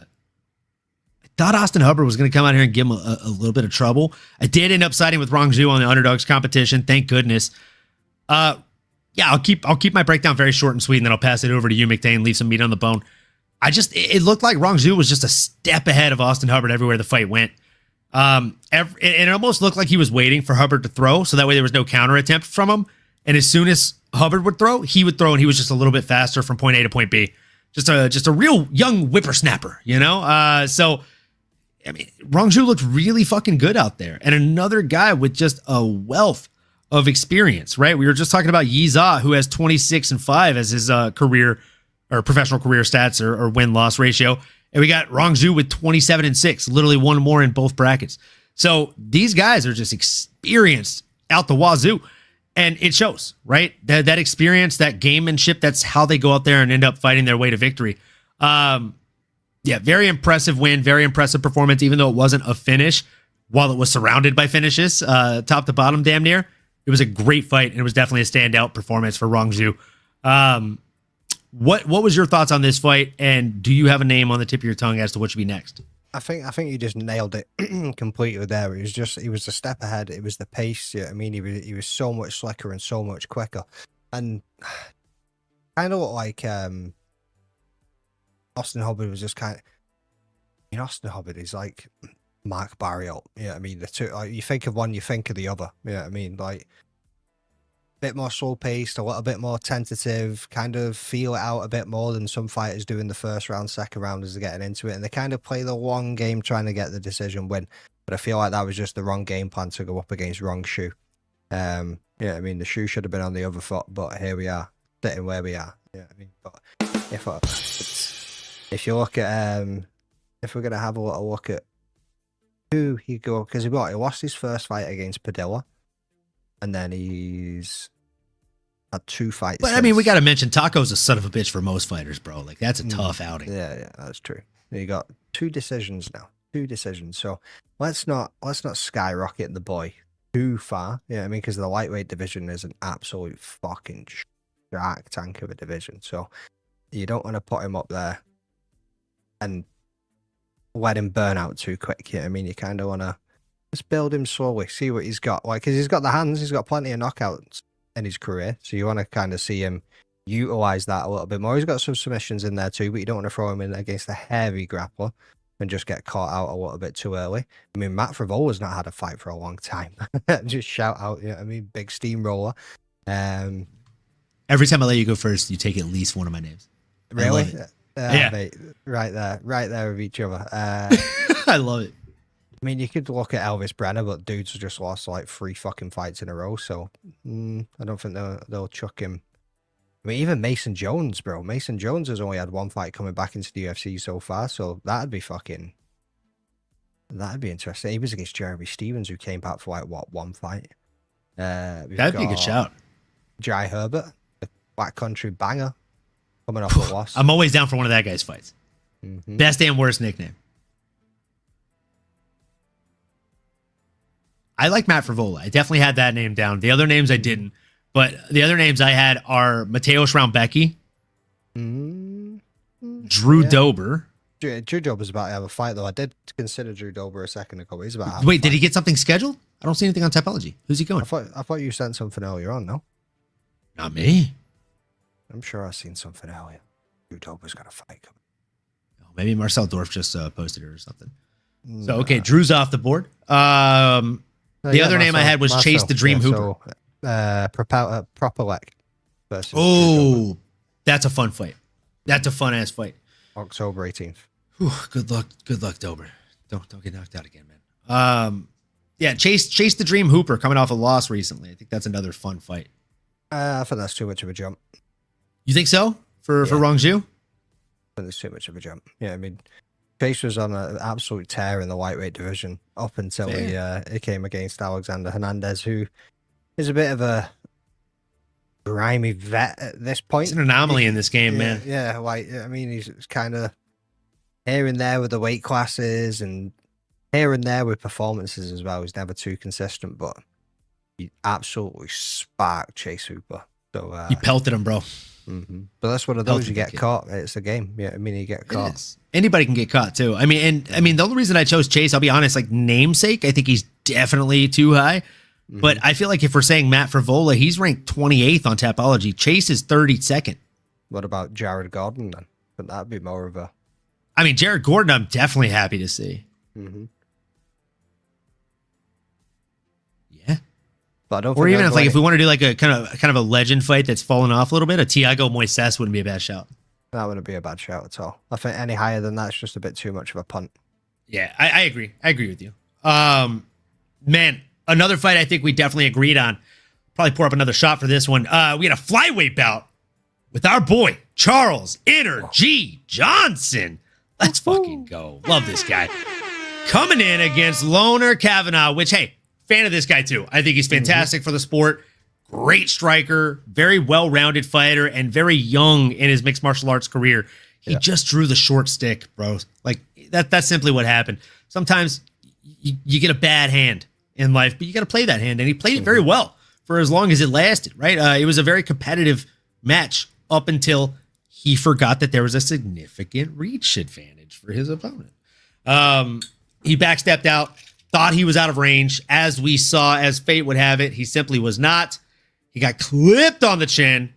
thought Austin Hubbard was going to come out here and give him a little bit of trouble. I did end up siding with Rong Zhu on the underdogs competition. Thank goodness. Yeah, I'll keep my breakdown very short and sweet, and then I'll pass it over to you, McDane, leave some meat on the bone. It looked like Rong Zhu was just a step ahead of Austin Hubbard everywhere the fight went. It almost looked like he was waiting for Hubbard to throw, so that way there was no counter attempt from him. And as soon as Hubbard would throw, he would throw, and he was just a little bit faster from point A to point B. Just a real young whippersnapper, you know? So, I mean, Rong Zhu looked really fucking good out there. And another guy with just a wealth of experience, right? We were just talking about Yi Za, who has 26-5 as his career or professional career stats or win-loss ratio. And we got Rong Zhu with 27-6, literally one more in both brackets. So these guys are just experienced out the wazoo. And it shows, right? That experience, that gamemanship, that's how they go out there and end up fighting their way to victory. Yeah, very impressive win, very impressive performance, even though it wasn't a finish, while it was surrounded by finishes, top to bottom damn near. It was a great fight, and it was definitely a standout performance for Rong Zhu. What was your thoughts on this fight, and do you have a name on the tip of your tongue as to what should be next? I think you just nailed it completely there. He was a step ahead. It was the pace. Yeah, I mean, he was so much slicker and so much quicker, and kind of looked like Austin Hubbard was just kind of. I mean, Austin Hubbard is like Mark Barriott. Yeah, I mean, the two. Like, you think of one, you think of the other. Yeah, I mean, like a bit more slow paced, a little bit more tentative, kind of feel it out a bit more than some fighters do in the first round, second round as they're getting into it, and they kind of play the long game trying to get the decision win. But I feel like that was just the wrong game plan to go up against Rong Zhu. Yeah, I mean, the shoe should have been on the other foot, but here we are, sitting where we are. Yeah, I mean, but if you look at if we're gonna have a little look at who he go, because he lost his first fight against Padilla, and then he's had 2 fights. But since. I mean, we got to mention Taco's a son of a bitch for most fighters, bro. Like, that's a tough outing. Yeah, that's true. You got 2 decisions now, 2 decisions. So let's not skyrocket the boy too far. Yeah, I mean, because the lightweight division is an absolute fucking shark tank of a division. So you don't want to put him up there and let him burn out too quick. Yeah, I mean, you kind of want to just build him slowly, see what he's got. Like, because he's got the hands, he's got plenty of knockouts in his career. So you want to kind of see him utilize that a little bit more. He's got some submissions in there too, but you don't want to throw him in against a heavy grappler and just get caught out a little bit too early. I mean, Matt Fravola's not had a fight for a long time. Just shout out, you know what I mean? Big steamroller. Every time I let you go first, you take at least one of my names. Really? Yeah. Mate, right there with each other. I love it. I mean, you could look at Elvis Brenner, but dude's just lost like 3 fucking fights in a row, so I don't think they'll chuck him. I mean, even Mason Jones, bro. Mason Jones has only had 1 fight coming back into the UFC so far, so that'd be interesting. He was against Jeremy Stevens, who came back for like, what, 1 fight? That'd be a good shout. Jai Herbert, the backcountry banger, coming off a loss. I'm always down for one of that guy's fights. Best and worst nickname. I like Matt Frivola. I definitely had that name down. The other names I didn't. But the other names I had are Mateusz Raumbecki, Drew Dober. Drew Dober's about to have a fight, though. I did consider Drew Dober a second ago. He's about to have Wait, a did he fight. get something scheduled? I don't see anything on Typology. Who's he going? I thought you sent something earlier on, no? Not me. I'm sure I've seen something earlier. Drew Dober's got a fight coming. Oh, maybe Marcel Dorf just posted it or something. So, okay, Drew's off the board. The other name I had was Chase the Dream Hooper. Propelec versus Oh, that's a fun fight. That's a fun ass fight. October 18th. Whew, good luck, Dober. Don't get knocked out again, man. Yeah, Chase the Dream Hooper coming off a loss recently. I think that's another fun fight. I think that's too much of a jump. You think so for Rongju? I think it's too much of a jump. Yeah, I mean, Chase was on an absolute tear in the lightweight division up until he came against Alexander Hernandez, who is a bit of a grimy vet at this point. It's an anomaly in this game, man. Yeah, like, I mean, he's kind of here and there with the weight classes and here and there with performances as well. He's never too consistent, but he absolutely sparked Chase Hooper. So he pelted him, bro. But that's one of those you get caught. It's a game. Yeah, I mean, you get caught. Anybody can get caught too. I mean, the only reason I chose Chase, I'll be honest, like namesake, I think he's definitely too high. But I feel like if we're saying Matt Frivola, he's ranked 28th on Tapology. Chase is 32nd. What about Jared Gordon then? But that'd be more of a. I mean, Jared Gordon, I'm definitely happy to see. Yeah. But I don't. Or even if we want to do like a kind of a legend fight that's fallen off a little bit, a Thiago Moises wouldn't be a bad shout. That wouldn't be a bad shout at all. I think any higher than that's just a bit too much of a punt. Yeah, I agree. I agree with you. Man, another fight I think we definitely agreed on. Probably pour up another shot for this one. We had a flyweight bout with our boy, Charles Energy Johnson. Let's fucking go. Love this guy. Coming in against Loner Kavanaugh, which, hey, fan of this guy too. I think he's fantastic for the sport. Great striker, very well-rounded fighter, and very young in his mixed martial arts career. He just drew the short stick, bro. Like, that's simply what happened. Sometimes you get a bad hand in life, but you got to play that hand, and he played it very well for as long as it lasted, right? It was a very competitive match up until he forgot that there was a significant reach advantage for his opponent. He backstepped out, thought he was out of range. As we saw, as fate would have it, he simply was not. He got clipped on the chin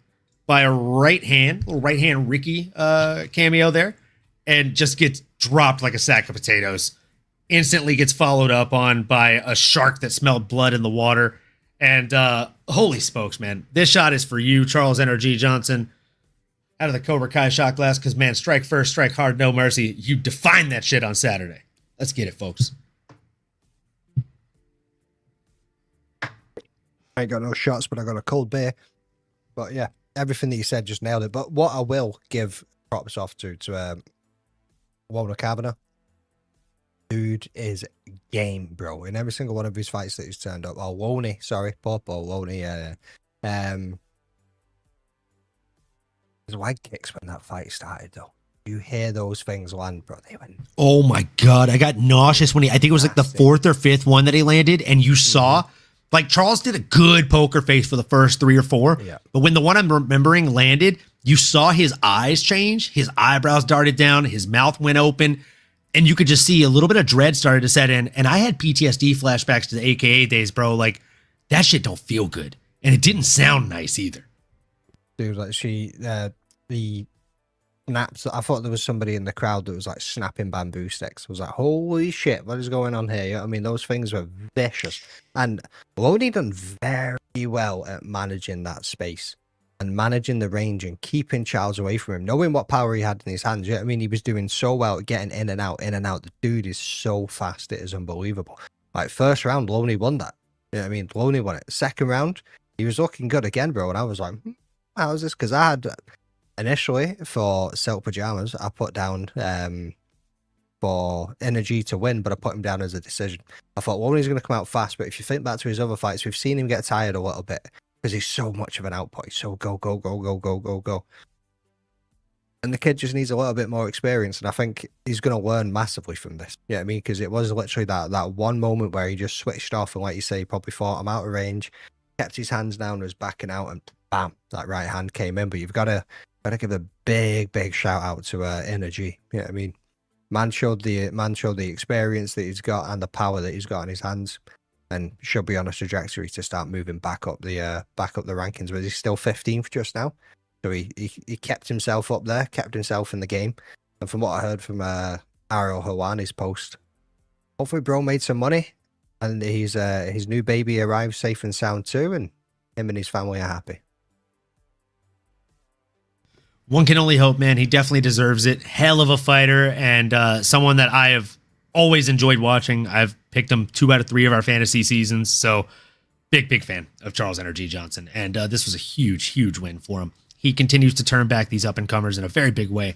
by a little right hand Ricky cameo there, and just gets dropped like a sack of potatoes. Instantly gets followed up on by a shark that smelled blood in the water. And holy smokes, man. This shot is for you, Charles Energy Johnson, out of the Cobra Kai shot glass, because, man, strike first, strike hard, no mercy. You defined that shit on Saturday. Let's get it, folks. I ain't got no shots, but I got a cold beer. But yeah, everything that you said just nailed it. But what I will give props off to Walter Kavanaugh, dude is game, bro. In every single one of his fights that he's turned up. Oh, Loney, sorry, Paul Loney. His leg kicks when that fight started, though. You hear those things land, bro. They went. Oh my god, I got nauseous when I think it was like the 4th or 5th one that he landed, and you saw. Like, Charles did a good poker face for the first 3 or 4. Yeah. But when the one I'm remembering landed, you saw his eyes change. His eyebrows darted down. His mouth went open. And you could just see a little bit of dread started to set in. And I had PTSD flashbacks to the AKA days, bro. Like, that shit don't feel good. And it didn't sound nice either. Dude, like, the snaps. I thought there was somebody in the crowd that was like snapping bamboo sticks. I was like, holy shit, what is going on here? You know what I mean, those things were vicious. And Loney done very well at managing that space and managing the range and keeping Charles away from him, knowing what power he had in his hands. I mean, he was doing so well at getting in and out, in and out. The dude is so fast, it is unbelievable. Like, first round, Loney won that. You know what I mean? Loney won it. Second round, he was looking good again, bro. And I was like, how's this? Because I had, initially, for Silk Pajamas, I put down for energy to win, but I put him down as a decision. I thought Loney's going to come out fast, but if you think back to his other fights, we've seen him get tired a little bit because he's so much of an output. He's so go, go, go, go, go, go, go. And the kid just needs a little bit more experience, and I think he's going to learn massively from this. You know what I mean? Because it was literally that one moment where he just switched off, and like you say, he probably thought, I'm out of range, kept his hands down, was backing out, and bam, that right hand came in. But you've got to give a big shout out to Energy. You know what I mean? Man showed the experience that he's got and the power that he's got in his hands, and should be on a trajectory to start moving back up the rankings. But he's still 15th just now, so he kept himself up there, kept himself in the game. And from what I heard from Ariel Hawani's post, hopefully bro made some money, and his new baby arrived safe and sound too, and him and his family are happy. One can only hope, man. He definitely deserves it. Hell of a fighter, and someone that I have always enjoyed watching. I've picked him 2 out of 3 of our fantasy seasons, so big fan of Charles Energy Johnson. And this was a huge win for him. He continues to turn back these up-and-comers in a very big way.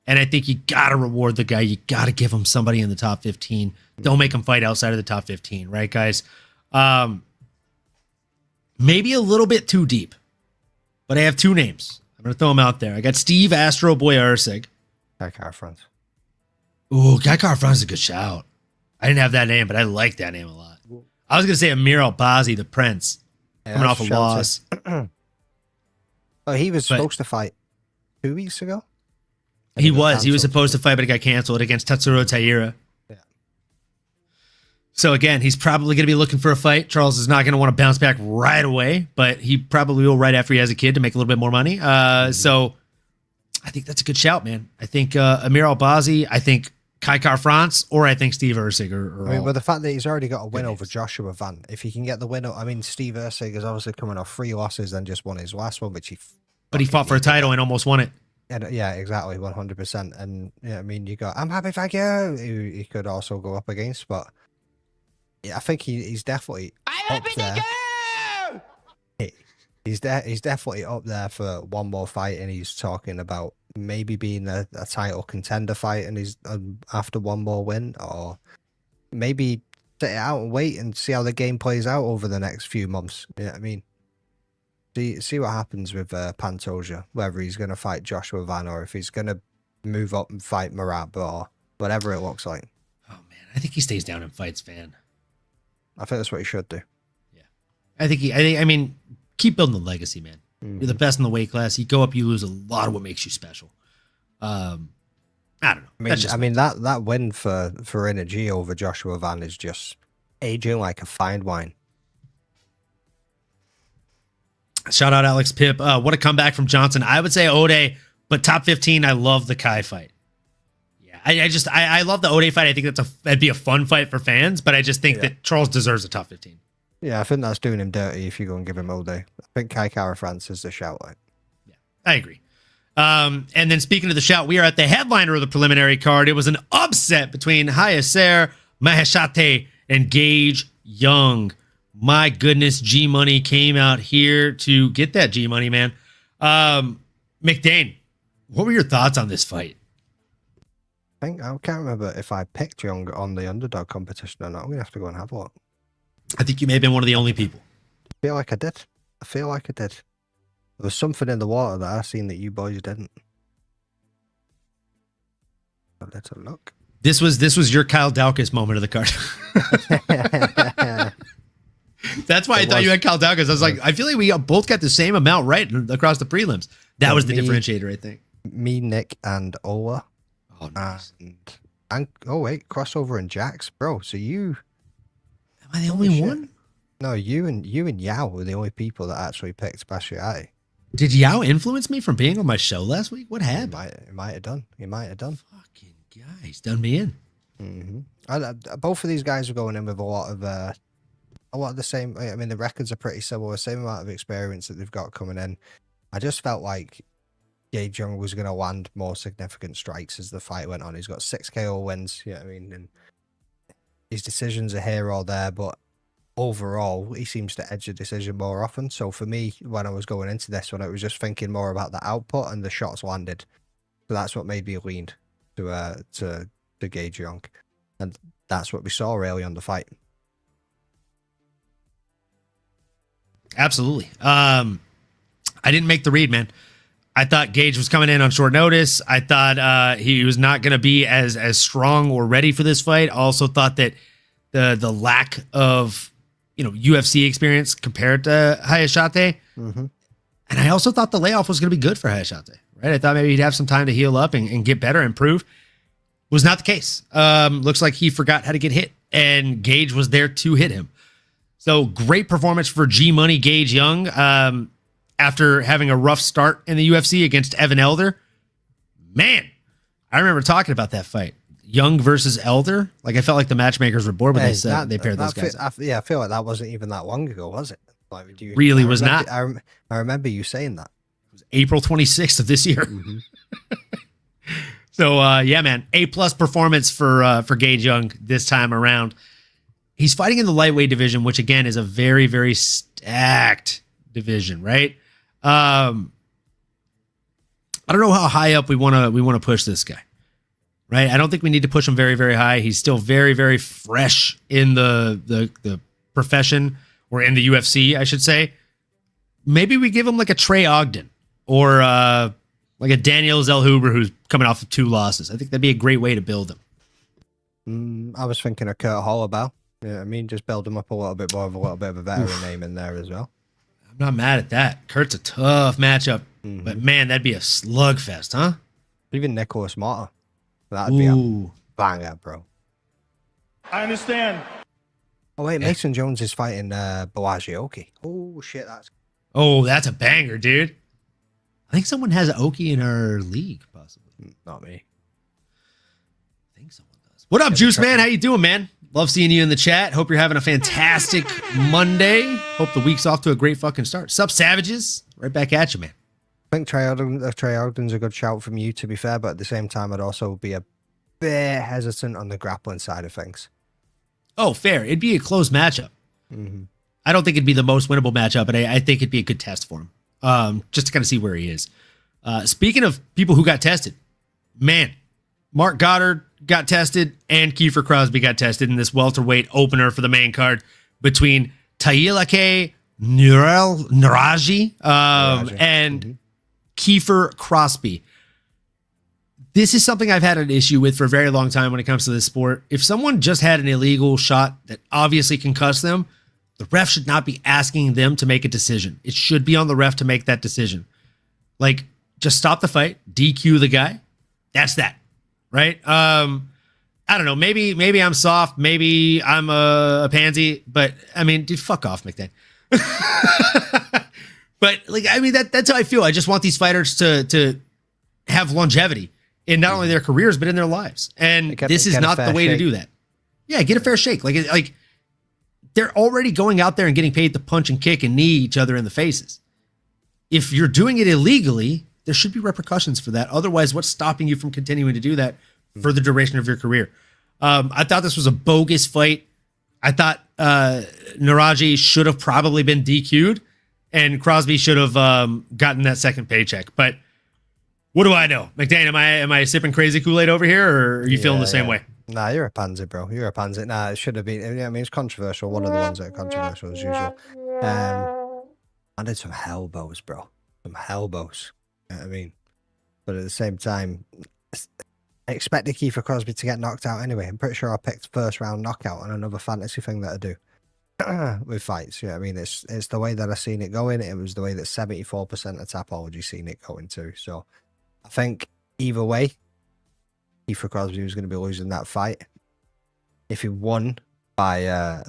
And I think you got to reward the guy. You got to give him somebody in the top 15. Don't make him fight outside of the top 15, right, guys? Maybe a little bit too deep, but I have 2 names. I'm going to throw them out there. I got Steve Astro Boy Ursig. Guy Car Front. Ooh, Guy Car Front is a good shout. I didn't have that name, but I like that name a lot. I was going to say Amir Albazi, the Prince, coming off a loss. Oh, he was supposed to fight 2 weeks ago? He was supposed to fight, but it got canceled against Tatsuro Taira. Yeah. So again, he's probably going to be looking for a fight. Charles is not going to want to bounce back right away, but he probably will right after he has a kid to make a little bit more money. So I think that's a good shout, man. I think Amir Albazi, I think Kai Car France, or I think Steve Ursig. But the fact that he's already got a win over Joshua Van, if he can get the win, I mean, Steve Ursig is obviously coming off 3 losses, then just won his last one, which he fought for a title and almost won it. Yeah, exactly, 100%. And yeah, I mean, you got I'm happy, thank you. He could also go up against, but yeah, I think he's definitely up there. He's definitely up there for one more fight, and he's talking about maybe being a title contender fight, and he's after one more win, or maybe sit it out and wait and see how the game plays out over the next few months. You know what I mean? See what happens with Pantoja, whether he's going to fight Joshua Van or if he's going to move up and fight Marat or whatever it looks like. Oh man, I think he stays down and fights Van. I think that's what he should do. Yeah, I mean, keep building the legacy, man. You're the best in the weight class. You go up, you lose a lot of what makes you special. I don't know. I mean that win for Energy over Joshua Van is just aging like a fine wine. Shout out Alex Pip. What a comeback from Johnson. I would say Ode, but top 15, I love the Kai fight. Yeah, I love the Ode fight. I think that'd be a fun fight for fans, but I just think that Charles deserves a top 15. Yeah, I think that's doing him dirty if you go and give him Ode. I think Kai Kara France is the shout out. Yeah, I agree. And then speaking of the shout, we are at the headliner of the preliminary card. It was an upset between Hayaser Maheshate and Gage Young. My goodness, G Money came out here to get that G Money, man. McDane, what were your thoughts on this fight? I can't remember if I picked Young on the underdog competition or not. I'm gonna have to go and have a look. I think you may have been one of the only people. I feel like I did. There was something in the water that I seen that you boys didn't. But let's have a look. This was your Kyle Daukus moment of the card. That's why I thought you had Kyle Daukus. I was like, I feel like we both got the same amount right across the prelims. That was the differentiator, I think. Me, Nick, and Ola. Oh, nice. And oh wait, crossover and Jax, bro. So you am I the only one? No, you and Yao were the only people that actually picked Basciati. Did Yao influence me from being on my show last week? What happened? He might have done. Fucking guy, he's done me in. Both of these guys are going in with a lot of the same. I mean, the records are pretty similar. Same amount of experience that they've got coming in. I just felt like Gage Young was going to land more significant strikes as the fight went on. He's got 6 KO wins, you know what I mean? And his decisions are here or there, but overall, he seems to edge the decision more often. So for me, when I was going into this one, I was just thinking more about the output and the shots landed. So that's what made me lean to Gage Young. And that's what we saw really on the fight. Absolutely. I didn't make the read, man. I thought Gage was coming in on short notice. I thought he was not going to be as strong or ready for this fight. I also thought that the lack of UFC experience compared to Hayashite, and I also thought the layoff was going to be good for Hayashite. Right? I thought maybe he'd have some time to heal up and get better, improve. Was not the case. Looks like he forgot how to get hit, and Gage was there to hit him. So great performance for G Money Gage Young. After having a rough start in the UFC against Evan Elder. Man, I remember talking about that fight. Young versus Elder. Like, I felt like the matchmakers were bored when they said they paired those guys up. I feel like that wasn't even that long ago, was it? Like, really was not. I remember you saying that. It was April 26th of this year. So, yeah, man. A+ performance for Gage Young this time around. He's fighting in the lightweight division, which, again, is a very, very stacked division, right? I don't know how high up we want to push this guy, right? I don't think we need to push him very, very high. He's still very, very fresh in the profession, or in the UFC, I should say. Maybe we give him like a Trey Ogden or like a Daniel Zellhuber who's coming off of 2 losses. I think that'd be a great way to build him. I was thinking of Kurt Holloway. Yeah, I mean, just build him up a little bit more of a little bit of a veteran name in there as well. I'm not mad at that. Kurt's a tough matchup, but man, that'd be a slugfest, huh? Even Nicholas Motta. That'd be a banger, bro. I understand. Oh, wait, Mason Jones is fighting Boaji Oki. Oh, shit, that's a banger, dude. I think someone has Oki in our league, possibly. Not me. I think someone does. What up, Juice Man? How you doing, man? Love seeing you in the chat. Hope you're having a fantastic Monday. Hope the week's off to a great fucking start. Sup, Savages? Right back at you, man. I think Trey Ogden's a good shout from you, to be fair, but at the same time, I'd also be a bit hesitant on the grappling side of things. Oh, fair. It'd be a close matchup. I don't think it'd be the most winnable matchup, but I think it'd be a good test for him, just to kind of see where he is. Speaking of people who got tested, man, Mark Goddard got tested and Kiefer Crosby got tested in this welterweight opener for the main card between Tailake Nuraji and Kiefer Crosby. This is something I've had an issue with for a very long time when it comes to this sport. If someone just had an illegal shot that obviously concussed them, the ref should not be asking them to make a decision. It should be on the ref to make that decision. Like, just stop the fight, DQ the guy. That's that. Right? I don't know. Maybe I'm soft. Maybe I'm a pansy. But I mean, dude, fuck off, McDane. But like, I mean, that's how I feel. I just want these fighters to have longevity in not only their careers but in their lives. And this is not the way to do that. Yeah, get a fair shake. Like they're already going out there and getting paid to punch and kick and knee each other in the faces. If you're doing it illegally, there should be repercussions for that. Otherwise, what's stopping you from continuing to do that for the duration of your career? I thought this was a bogus fight. I thought Nuraji should have probably been DQ'd and Crosby should have gotten that second paycheck. But what do I know? McDane, am I sipping crazy Kool-Aid over here, or are you feeling the same way? Nah, you're a pansy, bro. You're a pansy. Nah, it should have been. Yeah, I mean, it's controversial. One of the ones that are controversial as usual. I did some hellbows, bro. Some hellbows. I mean, but at the same time, I expected Kiefer Crosby to get knocked out anyway. I'm pretty sure I picked first round knockout on another fantasy thing that I do with fights. Yeah, I mean, it's the way that I seen it going. It was the way that 74% of Tapology seen it going too. So I think either way, Kiefer Crosby was going to be losing that fight. If he won by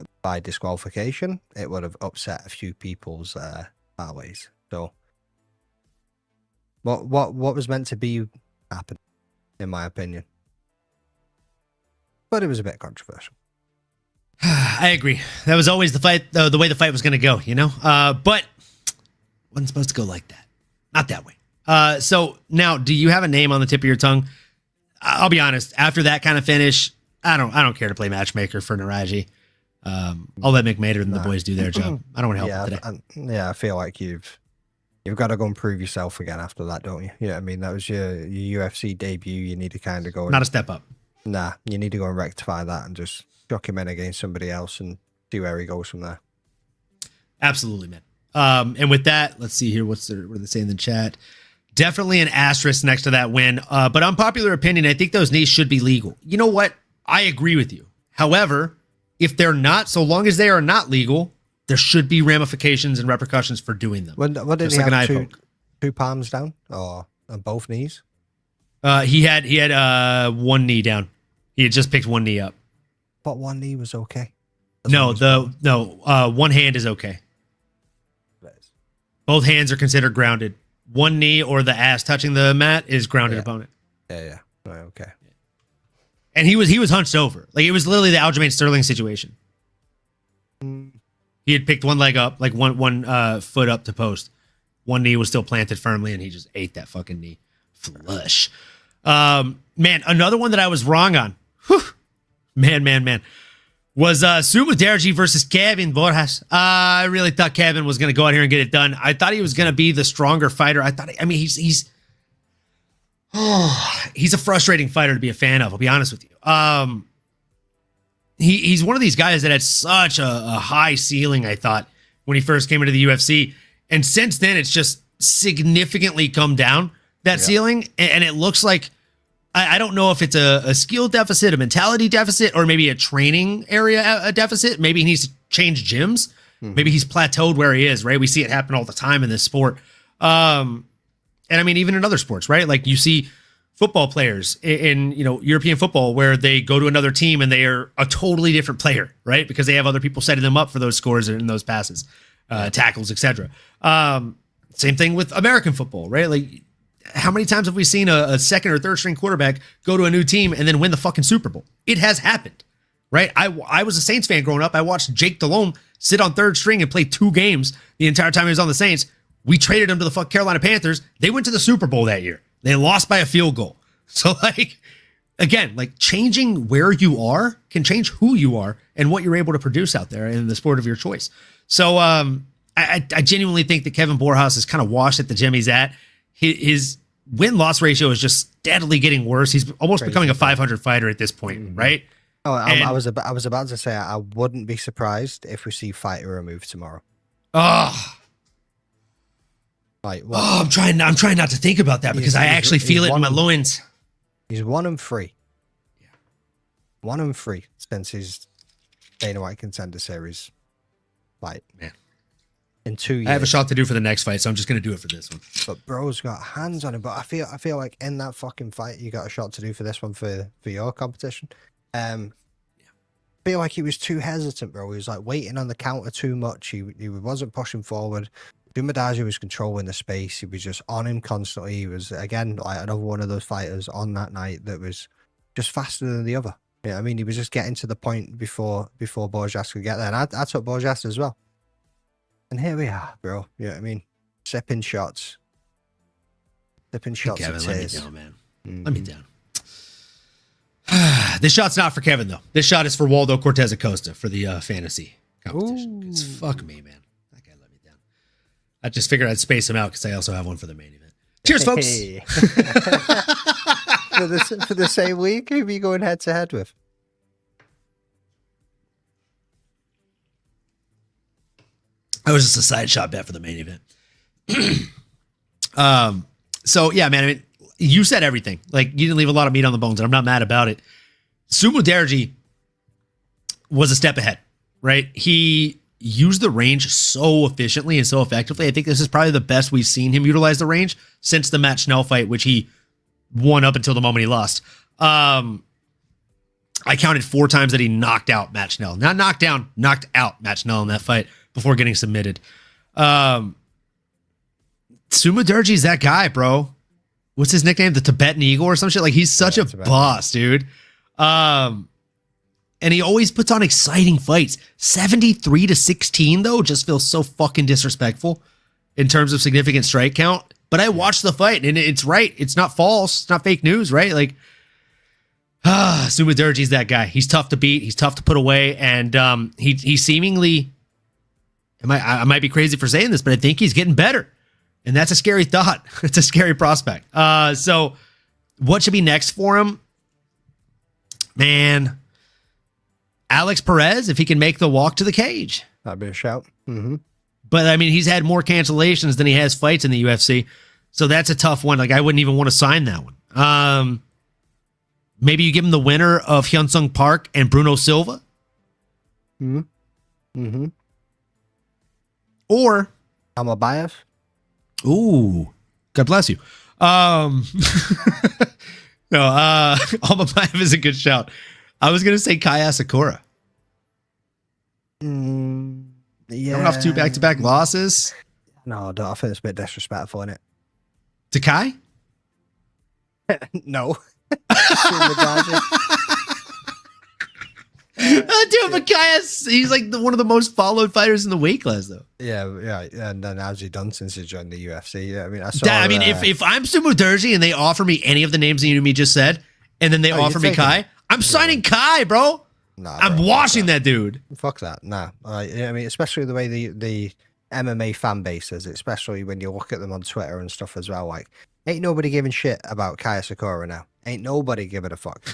disqualification, it would have upset a few people's parlays. So what was meant to be happened, in my opinion. But it was a bit controversial. I agree. That was always the fight, the way the fight was going to go, you know? But wasn't supposed to go like that. Not that way. So now, do you have a name on the tip of your tongue? I'll be honest. After that kind of finish, I don't care to play matchmaker for Naraji. I'll let McMader and the boys do their job. I don't want to help them today. I feel like you've got to go and prove yourself again after that, don't you? Yeah, I mean, that was your UFC debut. You need to kind of go. Not a step up. Nah, you need to go and rectify that and just chuck him in against somebody else and see where he goes from there. Absolutely, man. And with that, let's see here. What they say in the chat? Definitely an asterisk next to that win. But unpopular opinion, I think those knees should be legal. You know what? I agree with you. However, if they're not, so long as they are not legal, there should be ramifications and repercussions for doing them. What did he have? Two palms down or on both knees? He had one knee down. He had just picked one knee up. But one knee was okay. One hand is okay. Both hands are considered grounded. One knee or the ass touching the mat is grounded opponent. Yeah. Right, okay. And he was hunched over. Like it was literally the Aljamain Sterling situation. He had picked one leg up, like one foot up to post. One knee was still planted firmly, and he just ate that fucking knee. Flush. Man, another one that I was wrong on. Whew. Man. Was Sumo Derji versus Kevin Borjas. I really thought Kevin was going to go out here and get it done. I thought he was going to be the stronger fighter. He's a frustrating fighter to be a fan of. I'll be honest with you. He's one of these guys that had such a high ceiling, I thought, when he first came into the UFC. And since then, it's just significantly come down, that ceiling. And it looks like, I don't know if it's a skill deficit, a mentality deficit, or maybe a training area a deficit. Maybe he needs to change gyms. Maybe he's plateaued where he is, right? We see it happen all the time in this sport. And I mean, even in other sports, right? Like you see football players in European football where they go to another team and they are a totally different player, right? Because they have other people setting them up for those scores and those passes, tackles, etc. Same thing with American football, right? Like, how many times have we seen a second or third string quarterback go to a new team and then win the fucking Super Bowl? It has happened, right? I was a Saints fan growing up. I watched Jake Delhomme sit on third string and play 2 games the entire time he was on the Saints. We traded him to the Carolina Panthers. They went to the Super Bowl that year. They lost by a field goal. So again, changing where you are can change who you are and what you're able to produce out there in the sport of your choice. So I genuinely think that Kevin Borjas is kind of washed at the gym he's at. His win-loss ratio is just steadily getting worse. He's almost becoming a 500 fighter at this point, right? Oh, I was about to say I wouldn't be surprised if we see fighter removed tomorrow. I'm trying not to think about that because I actually feel it in my loins. He's 1-3. Yeah, 1-3 since his Dana White Contender Series fight. Man. In 2 years. I have a shot to do for the next fight, so I'm just going to do it for this one. But bro's got hands on him. But I feel like in that fucking fight, you got a shot to do for this one for your competition. I feel like he was too hesitant, bro. He was like waiting on the counter too much. He wasn't pushing forward. Dumadaji was controlling the space. He was just on him constantly. He was, again, like another one of those fighters on that night that was just faster than the other. Yeah, I mean, he was just getting to the point before Borjas could get there. And I took Borjas as well. And here we are, bro. You know what I mean? Sipping shots. Kevin, let me down, man. Let me down. This shot's not for Kevin, though. This shot is for Waldo Cortez Acosta for the fantasy competition. It's fuck me, man. That guy let me down. I just figured I'd space him out because I also have one for the main event. Cheers, folks. Hey. for the same week, who are you going head to head with? I was just a side shot bet for the main event. So yeah, man, I mean, you said everything. Like, you didn't leave a lot of meat on the bones, and I'm not mad about it. Sumo Derji was a step ahead, right? He used the range so efficiently and so effectively. I think this is probably the best we've seen him utilize the range since the Matt Schnell fight, which he won up until the moment he lost. I counted 4 times that he knocked out Matt Schnell. Not knocked down, knocked out Matt Schnell in that fight before getting submitted. Sumo Derji's that guy, bro. What's his nickname? The Tibetan Eagle or some shit? Like, he's such a boss, dude. And he always puts on exciting fights. 73-16, though, just feels so fucking disrespectful in terms of significant strike count. But I watched the fight, and it's right. It's not false. It's not fake news, right? Like, Sumudaerji's that guy. He's tough to beat. He's tough to put away, and he seemingly. I might be crazy for saying this, but I think he's getting better, and that's a scary thought. It's a scary prospect. So, what should be next for him? Man, Alex Perez, if he can make the walk to the cage. That'd be a shout. Mm-hmm. But I mean, he's had more cancellations than he has fights in the UFC. So that's a tough one. Like, I wouldn't even want to sign that one. Maybe you give him the winner of Hyun-Sung Park and Bruno Silva. Mm-hmm. Mm-hmm. Or Almabayev. Ooh, God bless you. No, Almabayev is a good shout. I was gonna say Kai Asakura. Yeah. Coming off 2 back-to-back losses. No, I think it's a bit disrespectful, isn't it? To Kai? No. Dude, but Kai he's like one of the most followed fighters in the weight class, though. Yeah. And then how's he done since he joined the UFC? Yeah, I mean, if I'm Sumudaerji and they offer me any of the names that you just said, and then they offer me Kai, I'm signing Kai, bro. Nah, I'm washing that dude. Fuck that. Nah. I mean, especially the way the MMA fan base is, especially when you look at them on Twitter and stuff as well. Like, ain't nobody giving shit about Kai Sakura now. Ain't nobody giving a fuck.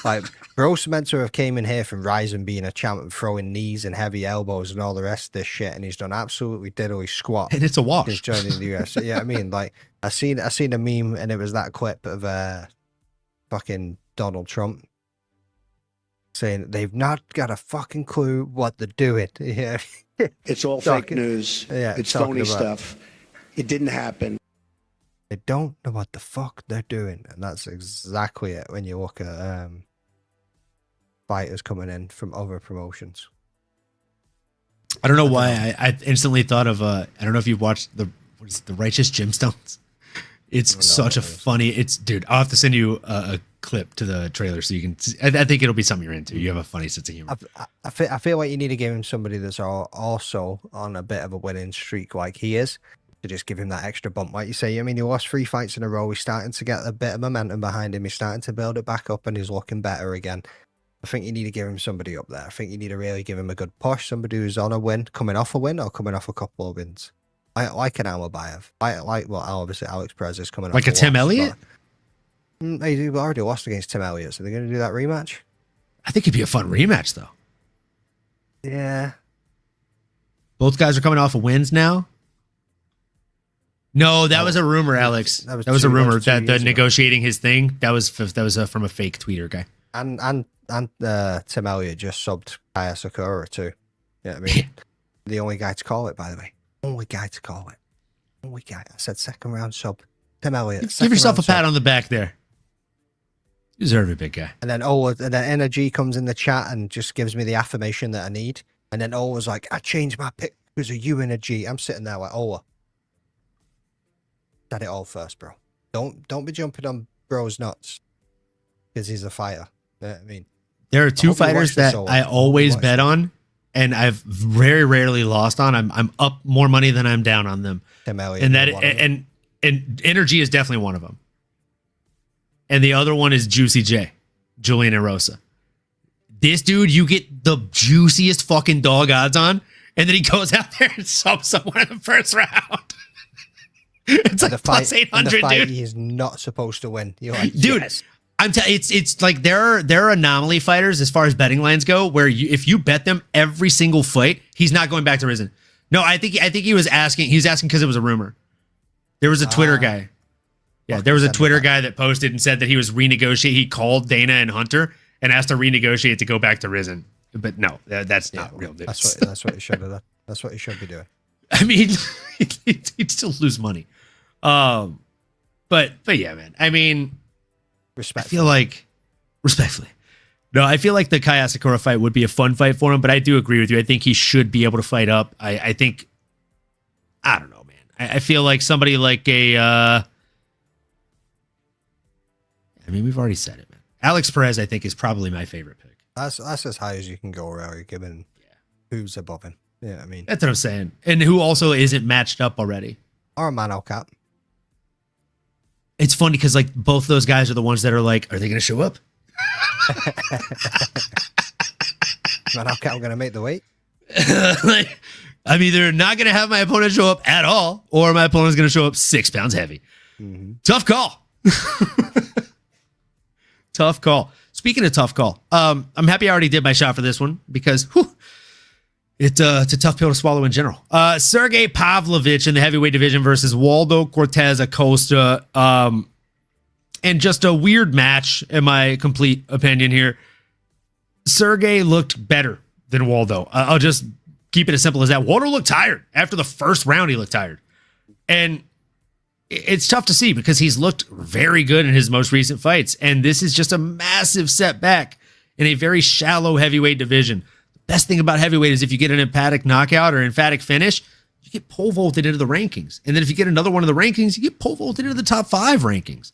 Like, bro's meant to have came in here from Ryzen being a champ and throwing knees and heavy elbows and all the rest of this shit, and he's done absolutely diddly squat. And it's a wash. He's joining the UFC. Yeah, I mean, like, I seen a meme, and it was that clip of fucking Donald Trump saying they've not got a fucking clue what they're doing. Yeah, it's all fake news. Yeah, it's phony stuff. It didn't happen. They don't know what the fuck they're doing, and that's exactly it when you look at fighters coming in from other promotions. I don't know why I instantly thought of I don't know if you've watched the Righteous Gemstones. It's such a funny. Dude, I'll have to send you a clip to the trailer so you can. I think it'll be something you're into. You have a funny sense of humor. I feel like you need to give him somebody that's also on a bit of a winning streak like he is, to just give him that extra bump. Like you say, I mean, he lost 3 fights in a row. He's starting to get a bit of momentum behind him. He's starting to build it back up, and he's looking better again. I think you need to give him somebody up there. I think you need to really give him a good push. Somebody who's on a win, coming off a win, or coming off a couple of wins. Like an Almabayev. Obviously Alex Perez is coming off like a Tim Elliott? They already lost against Tim Elliott, so they're going to do that rematch? I think it'd be a fun rematch, though. Yeah. Both guys are coming off of wins now. No, that was a rumor, Alex. That was a rumor that the negotiating his thing. That was from a fake tweeter guy. And Tim Elliott just subbed Kaya Sakura too. Yeah, I mean, the only guy to call it, by the way. Only guy to call it. Only guy. I said second round sub. Tim Elliott. Give yourself a pat on the back there. You deserve it, big guy. And then Energy comes in the chat and just gives me the affirmation that I need. And then was like, I changed my pick because of you, Energy. I'm sitting there like, Ola. Said it all first, bro. Don't be jumping on bro's nuts because he's a fighter. You know what I mean? There are 2 fighters that I always bet on, and I've very rarely lost on. I'm up more money than I'm down on them. Tim Elliott, and Energy is definitely one of them. And the other one is Juicy J, Julian Erosa. This dude, you get the juiciest fucking dog odds on, and then he goes out there and subs someone in the first round. It's like plus 800, dude. He's not supposed to win. You're like, dude. Yes. It's like there are anomaly fighters as far as betting lines go, where if you bet them every single fight, he's not going back to Risen. No, I think he was asking. He was asking because it was a rumor. There was a Twitter guy. Yeah, there was a Twitter guy that posted and said that he was renegotiating. He called Dana and Hunter and asked to renegotiate to go back to Risen. But no, that's not real news. That's what he should have done. That's what he should be doing. I mean, he'd still lose money. But yeah, man. I mean, respectfully. I feel like respectfully. No, I feel like the Kai Asakura fight would be a fun fight for him, but I do agree with you. I think he should be able to fight up. I think, I don't know, man. I feel like somebody like I mean, we've already said it, man. Alex Perez, I think, is probably my favorite pick. That's as high as you can go, really, given who's above him. Yeah, I mean. That's what I'm saying. And who also isn't matched up already. Or a Mano Cap. it's funny because like both those guys are the ones that are like, are they going to show up? Man, okay, I'm going to make the weight. Like, I'm either not going to have my opponent show up at all, or my opponent's going to show up 6 pounds heavy. Tough call. Tough call. Speaking of tough call, I'm happy I already did my shot for this one because it's a tough pill to swallow in general. Sergey Pavlovich in the heavyweight division versus Waldo Cortez Acosta. And just a weird match, in my complete opinion here. Sergey looked better than Waldo. I'll just keep it as simple as that. Waldo looked tired. After the first round, he looked tired. And it's tough to see because he's looked very good in his most recent fights. And this is just a massive setback in a very shallow heavyweight division. The best thing about heavyweight is if you get an emphatic knockout or emphatic finish, you get pole vaulted into the rankings. And then if you get another one of the rankings, you get pole vaulted into the top 5 rankings.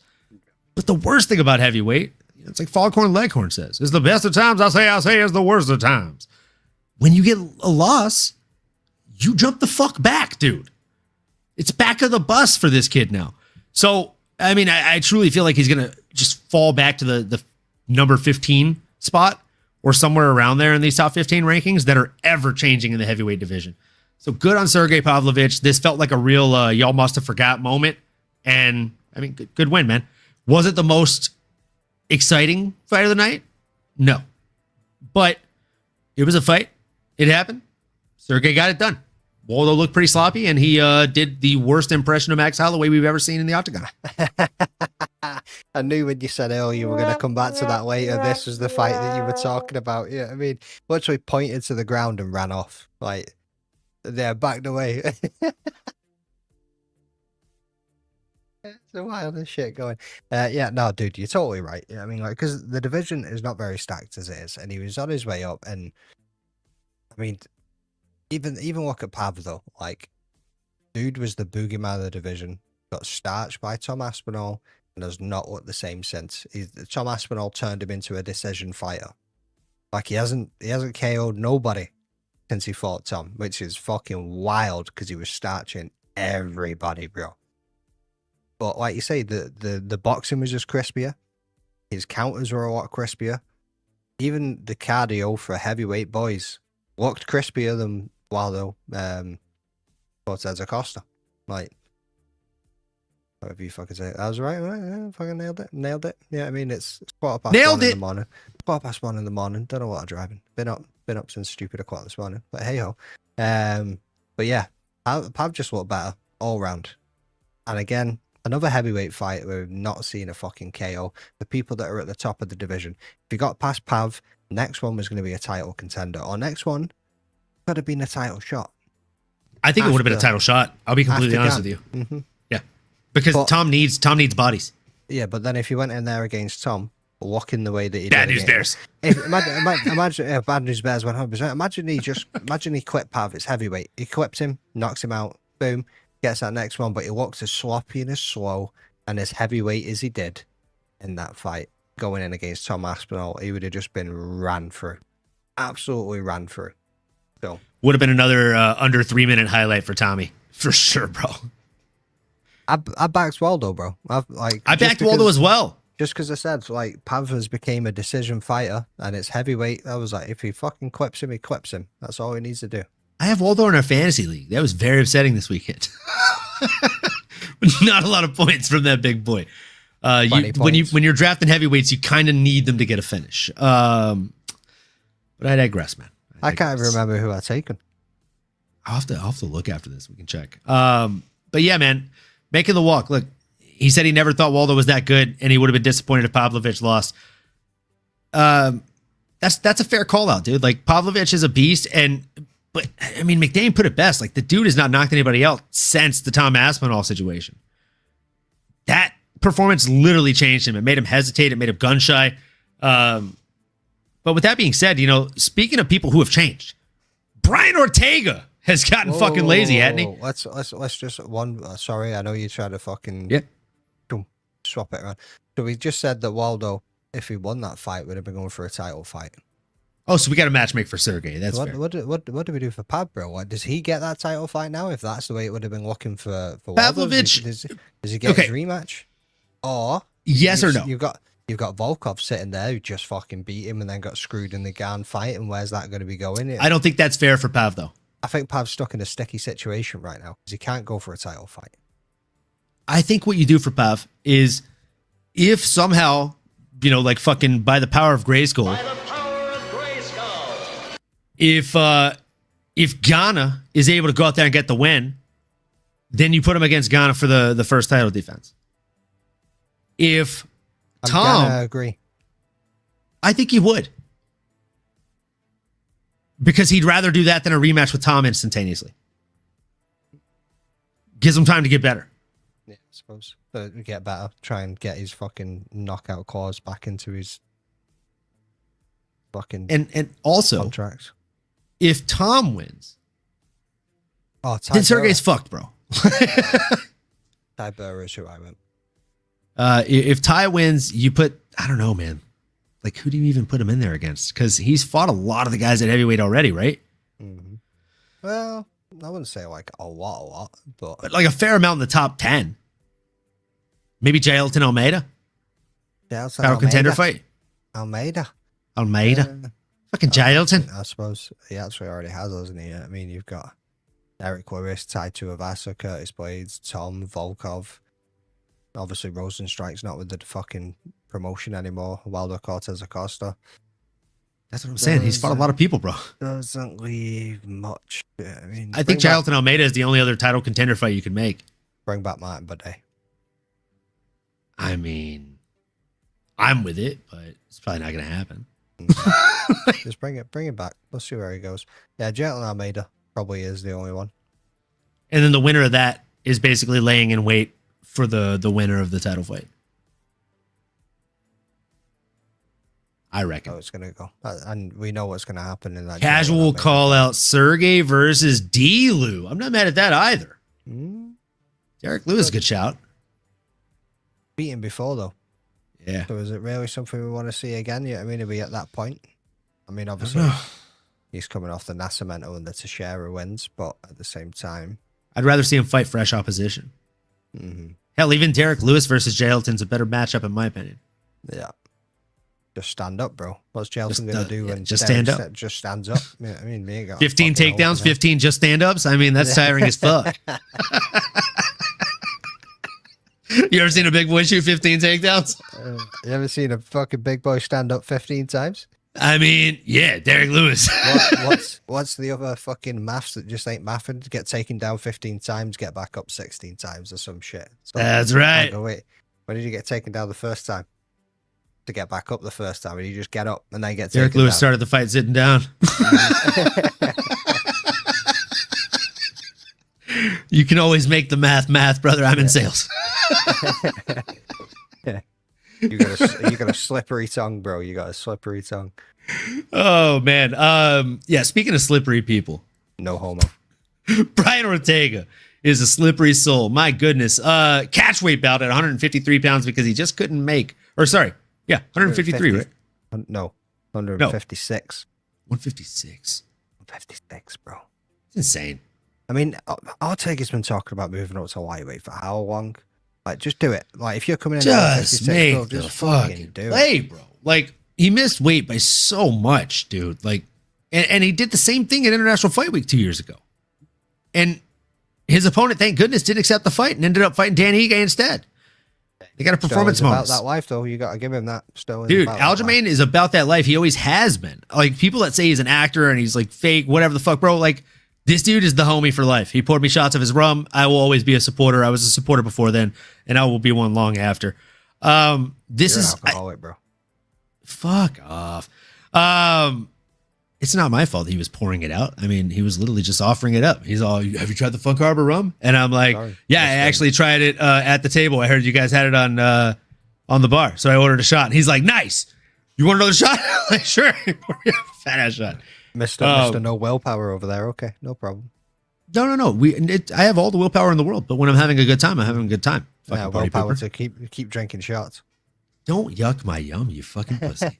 But the worst thing about heavyweight, it's like Foghorn Leghorn says, is the best of times I say is the worst of times. When you get a loss, you jump the fuck back, dude. It's back of the bus for this kid now. So, I mean, I truly feel like he's going to just fall back to the number 15 spot or somewhere around there in these top 15 rankings that are ever changing in the heavyweight division. So good on Sergey Pavlovich. This felt like a real y'all must have forgot moment. And, I mean, good win, man. Was it the most exciting fight of the night? No. But it was a fight. It happened. Sergey got it done. Waldo looked pretty sloppy, and he did the worst impression of Max Holloway we've ever seen in the octagon. I knew when you said earlier you were going to come back to that later. This was the fight that you were talking about. Yeah, I mean, literally pointed to the ground and ran off. Like, they're backed away. It's a wild shit going. Yeah, no, dude, you're totally right. Yeah, I mean, like, because the division is not very stacked as it is, and he was on his way up. And I mean, even look at Pav though. Like, dude was the boogeyman of the division. Got starched by Tom Aspinall and has not looked the same since. Tom Aspinall turned him into a decision fighter. Like, he hasn't KO'd nobody since he fought Tom, which is fucking wild because he was starching everybody, bro. But like you say, the boxing was just crispier. His counters were a lot crispier. Even the cardio for heavyweight boys looked crispier than Waldo Cortez Acosta. Like, whatever you fucking say. I was right. Yeah, fucking nailed it. Yeah, I mean, it's 1:15 in the morning. 1:15 in the morning. Don't know what I'm driving. Been up since stupid o'clock this morning. But hey ho. But yeah, Pav just looked better all round. And again, another heavyweight fight where we've not seen a fucking KO. The people that are at the top of the division. If you got past Pav, next one was going to be a title contender. Or next one could have been a title shot. I think it would have been a title shot. I'll be completely honest with you. Mm-hmm. Yeah. Because Tom needs bodies. Yeah, but then if you went in there against Tom, walking the way that he Bad did. news bears. Imagine bad news bears 100%. Imagine he clipped Pav. It's heavyweight. He clips him, knocks him out. Boom. Gets that next one, but he looks as sloppy and as slow and as heavyweight as he did in that fight going in against Tom Aspinall. He would have just been ran through, absolutely ran through. So would have been another under 3-minute highlight for Tommy for sure, bro. I backed Waldo, bro. I backed Waldo as well. Just because I said like Pav has became a decision fighter and it's heavyweight. I was like, if he fucking clips him, he clips him. That's all he needs to do. I have Waldo in our fantasy league. That was very upsetting this weekend. Not a lot of points from that big boy. When you're drafting heavyweights, you kind of need them to get a finish. But I digress, man. I can't even remember who I'd taken. I'll have to look after this. We can check. But yeah, man, making the walk. Look, he said he never thought Waldo was that good, and he would have been disappointed if Pavlovich lost. That's a fair call out, dude. Like, Pavlovich is a beast, but I mean, McDane put it best. Like, the dude has not knocked anybody out since the Tom Aspinall situation. That performance literally changed him. It made him hesitate. It made him gun shy. But with that being said, you know, speaking of people who have changed, Brian Ortega has gotten fucking lazy, hasn't he? Let's just one. Sorry, I know you tried to fucking swap it around. So we just said that Waldo, if he won that fight, would have been going for a title fight. Oh, so we got a match make for Sergey. That's so fair. What do we do for Pav, bro? What, does he get that title fight now? If that's the way it would have been looking for Pavlovich, Waldo? Does he get his rematch? Or Yes or no? You've got Volkov sitting there who just fucking beat him and then got screwed in the Garn fight, and where's that going to be going? I don't think that's fair for Pav, though. I think Pav's stuck in a sticky situation right now because he can't go for a title fight. I think what you do for Pav is if somehow, like fucking by the power of Grayskull, if Ghana is able to go out there and get the win, then you put him against Ghana for the first title defense. If Tom, I agree. I think he would. Because he'd rather do that than a rematch with Tom instantaneously. Gives him time to get better. Yeah, I suppose. Get better. Try and get his fucking knockout clause back into his fucking And also, contracts. If Tom wins, then Sergey's fucked, bro. Ty Burr is who I went. If Ty wins, you put, I don't know, man. Like, who do you even put him in there against? Because he's fought a lot of the guys at heavyweight already, right? Mm-hmm. Well, I wouldn't say like a lot, but like a fair amount in the top 10. Maybe Jailton Almeida? Title contender fight? Almeida. Fucking Jailton. I suppose he actually already has, hasn't he? I mean, you've got Eric Lewis, Tai Tuivasa, Curtis Blades, Tom, Volkov. Obviously, Rosenstrike's not with the fucking promotion anymore. Wilder, Cortez Acosta. That's what I'm saying. He's fought a lot of people, bro. Doesn't leave much. I mean, I think Jailton Almeida is the only other title contender fight you can make. Bring back Martin Buday. I mean, I'm with it, but it's probably not going to happen. Just bring it back. Let's see where he goes. Yeah, Jailton Almeida probably is the only one. And then the winner of that is basically laying in wait for the winner of the title fight. I reckon. Oh, it's going to go. And we know what's going to happen in that. Casual call out Sergey versus D-Lou. I'm not mad at that either. Derek Lewis, good shout. Beat him before, though. Yeah. So is it really something we want to see again? Yeah, I mean, are we at that point? I mean, obviously, he's coming off the Nascimento and the Teixeira wins, but at the same time, I'd rather see him fight fresh opposition. Mm-hmm. Hell, even Derek Lewis versus Jailton's a better matchup, in my opinion. Yeah. Just stand up, bro. What's Jailton going to do when just stand up? Just stands up. I mean, me got 15 takedowns, 15 just stand-ups. I mean, that's tiring as fuck. You ever seen a big boy shoot 15 takedowns? You ever seen a fucking big boy stand up 15 times? I mean, yeah, Derek Lewis. What's the other fucking maths that just ain't mathing? Get taken down 15 times, get back up 16 times or some shit. So that's right. Go, wait, when did you get taken down the first time? To get back up the first time, and you just get up and then get taken Derek Lewis down. started the fight sitting down. You can always make the math, brother. I'm in sales. Yeah. You got a slippery tongue, bro. You got a slippery tongue. Oh man. Yeah, speaking of slippery people. No homo. Brian Ortega is a slippery soul. My goodness. Catchweight bout at 153 pounds because he just couldn't make, or sorry. Yeah, 153, right? No, 156. 156. 156, bro. It's insane. I mean, Ortega's been talking about moving up to lightweight for how long? Like, just do it. Like, if you're coming in at just 156, make bro, the just fucking do play, it. bro. Like, he missed weight by so much, dude. Like, and he did the same thing at International Fight Week 2 years ago. And his opponent, thank goodness, didn't accept the fight and ended up fighting Dan Ige instead. They got a performance bonus. About that life, though. You got to give him that. Dude, Aljamain is about that life. He always has been. Like, people that say he's an actor and he's like fake, whatever the fuck, bro. Like, this dude is the homie for life. He poured me shots of his rum. I will always be a supporter. I was a supporter before then, and I will be one long after. This You're is an alcoholic, bro. Fuck off. It's not my fault he was pouring it out. I mean, he was literally just offering it up. He's all, have you tried the Funk Harbor rum? And I'm like, yeah, I actually tried it at the table. I heard you guys had it on the bar. So I ordered a shot. And he's like, nice. You want another shot? I'm like, sure. Fat ass shot. Mr. No willpower over there. Okay, no problem. No. I have all the willpower in the world, but when I'm having a good time, I'm having a good time. Yeah, willpower to keep drinking shots. Don't yuck my yum, you fucking pussy.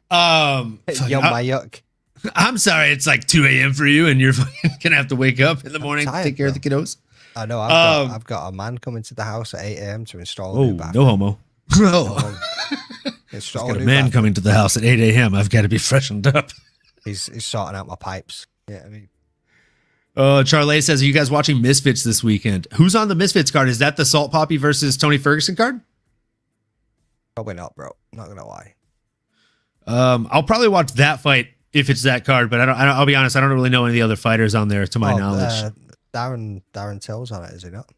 Yum my yuck. I'm sorry, it's like 2 a.m. for you, and you're fucking gonna have to wake up in the morning to take care of the kiddos. I know. I've got a man coming to the house at 8 a.m. to install a Oh, new bathroom. no homo. Oh, Install got a a new man bathroom. coming to the house at 8 a.m. I've got to be freshened up. He's sorting out my pipes. Yeah, I mean, Charlie says, are you guys watching Misfits this weekend? Who's on the Misfits card? Is that the Salt Poppy versus Tony Ferguson card? probably not, bro. Not gonna lie. I'll probably watch that fight if it's that card, but I'll be honest, I don't really know any of the other fighters on there to my knowledge. Darren Till's on it, is he not?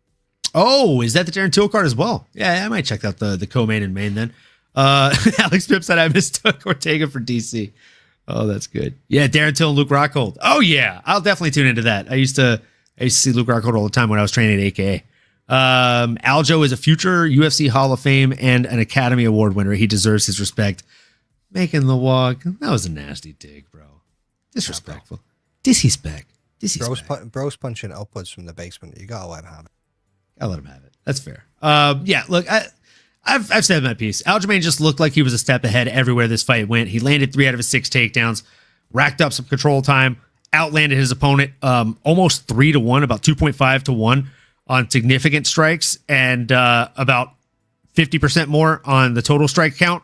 Oh, is that the Darren Till card as well? Yeah, I might check out the co-main and main then. Alex Pip said I mistook Ortega for DC. Oh, that's good. Yeah, Darren Till and Luke Rockhold. Oh yeah, I'll definitely tune into that. I used to see Luke Rockhold all the time when I was training at AKA. Aljo is a future UFC Hall of Fame and an Academy Award winner. He deserves his respect. Making the walk. That was a nasty dig, bro. Disrespectful. Disrespect. Bro's punching upwards from the basement. You gotta let him have it. I'll let him have it. That's fair. Yeah, look, I've said my piece. Aljamain just looked like he was a step ahead everywhere this fight went. He landed 3 out of his 6 takedowns, racked up some control time, outlanded his opponent almost 3-1, about 2.5-1 on significant strikes, and about 50% more on the total strike count.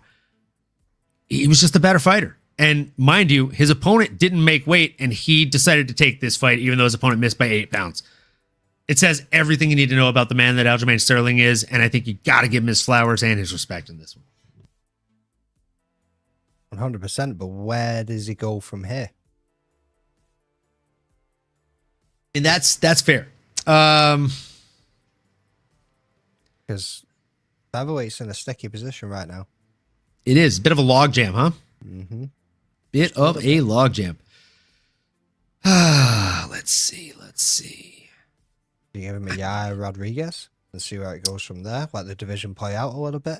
He was just a better fighter. And mind you, his opponent didn't make weight, and he decided to take this fight, even though his opponent missed by 8 pounds. It says everything you need to know about the man that Aljamain Sterling is, and I think you got to give him his flowers and his respect in this one. 100%, but where does he go from here? And that's fair. Because featherweight's in a sticky position right now. It is a bit of a logjam, huh? Mm-hmm. Bit of a logjam. Let's see. You give him a Yair Rodriguez and see where it goes from there. Let the division play out a little bit.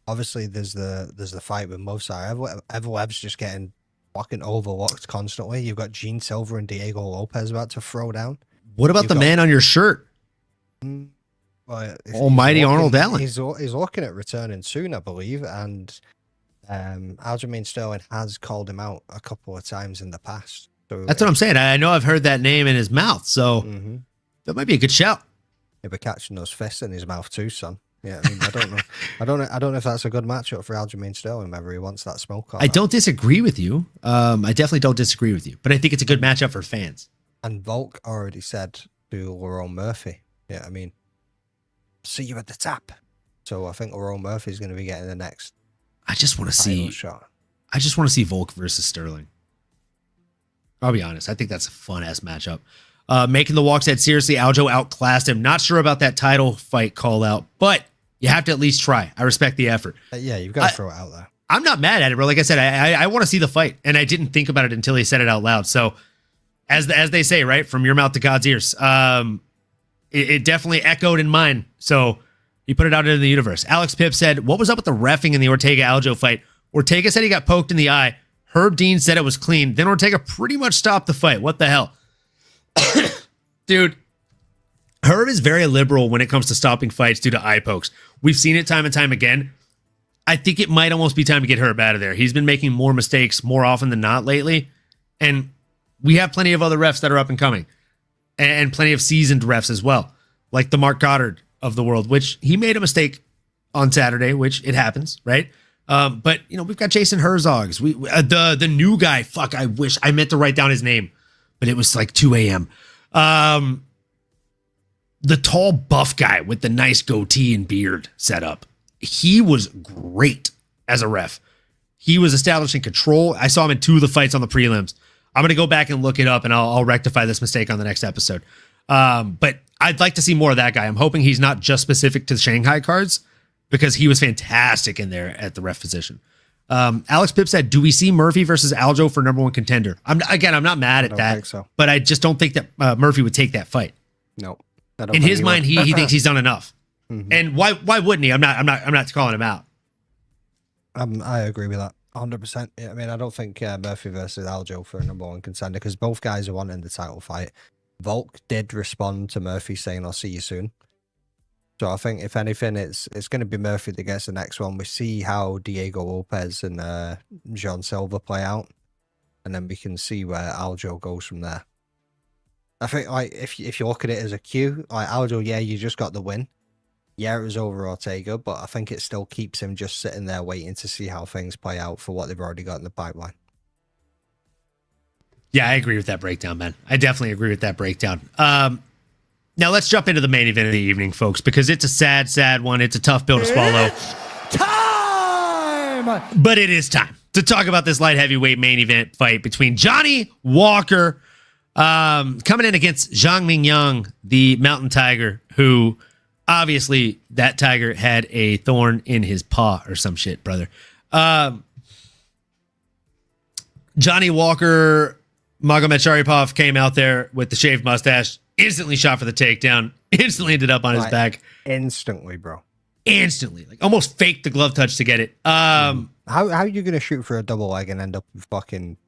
Obviously, there's the fight with Movsar Evloev's just getting fucking overlooked constantly. You've got Gene Silver and Diego Lopez about to throw down. What about the man on your shirt? Well, Almighty Arnold Allen. He's looking at returning soon, I believe, and Aljamain Sterling has called him out a couple of times in the past. So That's what I'm saying. I know I've heard that name in his mouth, so that might be a good shout. He'll be catching those fists in his mouth too, son. Yeah, I mean, I don't know. I don't know if that's a good matchup for Aljamain Sterling, whether he wants that smoke or I not. don't disagree with you. I definitely don't disagree with you, but I think it's a good matchup for fans. And Volk already said to Lerone Murphy, yeah, I mean, see you at the tap. So I think Lerone Murphy's going to be getting the next I just want to title see. shot. I just want to see Volk versus Sterling. I'll be honest. I think that's a fun ass matchup. Making the walk said, seriously, Aljo outclassed him. Not sure about that title fight call out, but you have to at least try. I respect the effort. Yeah, you've got to throw it out there. I'm not mad at it, bro. Like I said, I want to see the fight, and I didn't think about it until he said it out loud. So, as they say, right, from your mouth to God's ears, it definitely echoed in mine. So he put it out into the universe. Alex Pip said, "What was up with the reffing in the Ortega Aljo fight? Ortega said he got poked in the eye. Herb Dean said it was clean. Then Ortega pretty much stopped the fight. What the hell, dude?" Herb is very liberal when it comes to stopping fights due to eye pokes. We've seen it time and time again. I think it might almost be time to get Herb out of there. He's been making more mistakes more often than not lately. And we have plenty of other refs that are up and coming. And plenty of seasoned refs as well. Like the Mark Goddard of the world, which he made a mistake on Saturday, which it happens, right? But, you know, we've got Jason Herzogs. The new guy, fuck, I wish I meant to write down his name, but it was like 2 a.m. The tall buff guy with the nice goatee and beard setup. He was great as a ref. He was establishing control. I saw him in 2 of the fights on the prelims. I'm going to go back and look it up, and I'll rectify this mistake on the next episode. But I'd like to see more of that guy. I'm hoping he's not just specific to the Shanghai cards, because he was fantastic in there at the ref position. Alex Pip said, do we see Murphy versus Aljo for #1 contender? I'm not mad at I don't that, think so. but I just don't think that Murphy would take that fight. No. In his mind, he thinks he's done enough. And why wouldn't he? I'm not calling him out. I agree with that 100%. Yeah, I mean, I don't think Murphy versus Aljo for a #1 contender, because both guys are wanting the title fight. Volk did respond to Murphy saying, "I'll see you soon." So I think, if anything, it's going to be Murphy that gets the next one. We see how Diego Lopez and Jean Silva play out, and then we can see where Aljo goes from there. I think like if you look at it as a cue, like Aldo, yeah, you just got the win. Yeah, it was over Ortega, but I think it still keeps him just sitting there waiting to see how things play out for what they've already got in the pipeline. Yeah, I agree with that breakdown, man. I definitely agree with that breakdown. Now let's jump into the main event of the evening, folks, because it's a sad, sad one. It's a tough pill to swallow. Time! But it is time to talk about this light heavyweight main event fight between Johnny Walker coming in against Zhang Mingyang, the Mountain Tiger, who obviously that tiger had a thorn in his paw or some shit, brother. Johnny Walker, Magomed Sharipov came out there with the shaved mustache, instantly shot for the takedown, instantly ended up on his back. Instantly, bro. Instantly, like almost faked the glove touch to get it. How are you gonna shoot for a double leg and end up fucking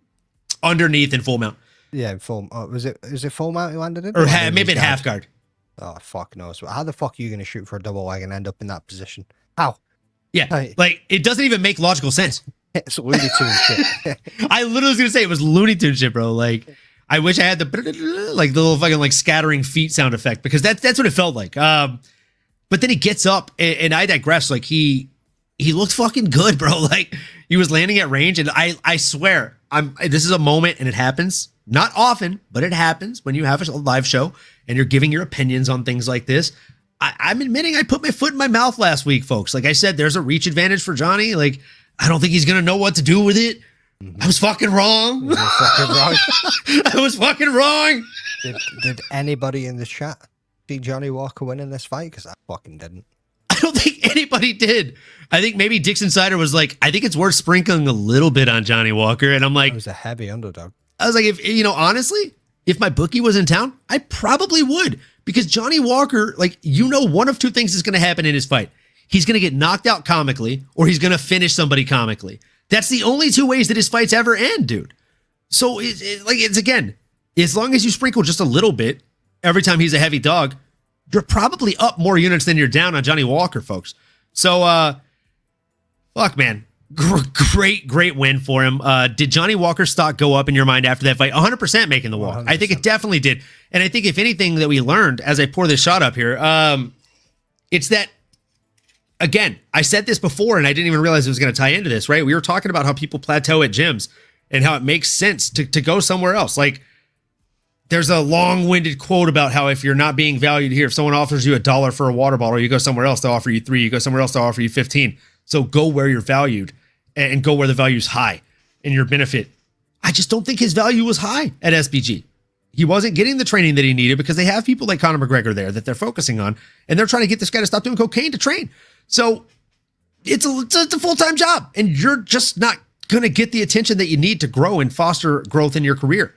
underneath in full mount? Yeah, full. Is it full mount he landed in, or maybe in half guard? Oh fuck knows. How the fuck are you gonna shoot for a double leg and end up in that position? How? Yeah, like it doesn't even make logical sense. It's Looney Tunes shit. I literally was gonna say it was Looney Tunes shit, bro. Like I wish I had the like the little fucking like scattering feet sound effect because that's what it felt like. But then he gets up and I digress. Like he looked fucking good, bro. Like he was landing at range, and I swear this is a moment, and it happens not often, but it happens when you have a live show and you're giving your opinions on things like this. I'm admitting I put my foot in my mouth last week, folks. Like I said, there's a reach advantage for Johnny. Like I don't think he's gonna know what to do with it. I was fucking wrong. I was fucking wrong. Did anybody in the chat see Johnny Walker winning this fight? Because I fucking didn't. I don't think anybody did. I think maybe Dixon Sider was like, I think it's worth sprinkling a little bit on Johnny Walker. And I'm like, it was a heavy underdog. I was like, if you know, honestly, if my bookie was in town, I probably would. Because Johnny Walker, like, you know, one of two things is going to happen in his fight. He's going to get knocked out comically, or he's going to finish somebody comically. That's the only two ways that his fights ever end, dude. So it's again, as long as you sprinkle just a little bit every time he's a heavy dog, you're probably up more units than you're down on Johnny Walker, folks. So, fuck, man. Great win for him. Did Johnny Walker's stock go up in your mind after that fight? 100% making the walk. 100%. I think it definitely did. And I think if anything that we learned as I pour this shot up here, it's that, again, I said this before and I didn't even realize it was going to tie into this, right? We were talking about how people plateau at gyms and how it makes sense to go somewhere else. Like, there's a long-winded quote about how if you're not being valued here, if someone offers you $1 for a water bottle, you go somewhere else, they'll offer you 3. You go somewhere else, they'll offer you 15. So go where you're valued and go where the value is high and your benefit. I just don't think his value was high at SBG. He wasn't getting the training that he needed because they have people like Conor McGregor there that they're focusing on, and they're trying to get this guy to stop doing cocaine to train. So it's a full-time job, and you're just not going to get the attention that you need to grow and foster growth in your career.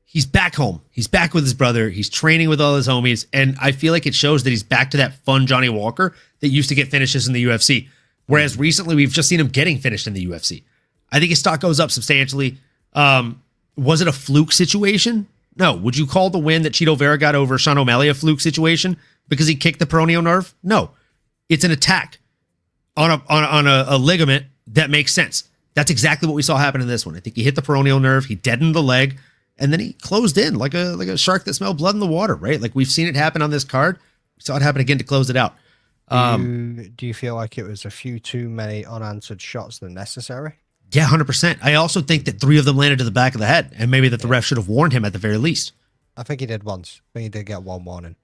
He's back home. He's back with his brother. He's training with all his homies. And I feel like it shows that he's back to that fun Johnny Walker that used to get finishes in the UFC. Whereas recently we've just seen him getting finished in the UFC. I think his stock goes up substantially. Was it a fluke situation? No. Would you call the win that Cheeto Vera got over Sean O'Malley a fluke situation because he kicked the peroneal nerve? No. It's an attack on a ligament that makes sense. That's exactly what we saw happen in this one. I think he hit the peroneal nerve. He deadened the leg. And then he closed in like a shark that smelled blood in the water, right? Like we've seen it happen on this card. We saw it happen again to close it out. Do you feel like it was a few too many unanswered shots than necessary? Yeah, 100%. I also think that 3 of them landed to the back of the head, and maybe that the ref should have warned him at the very least. I think he did once. I think he did get one warning.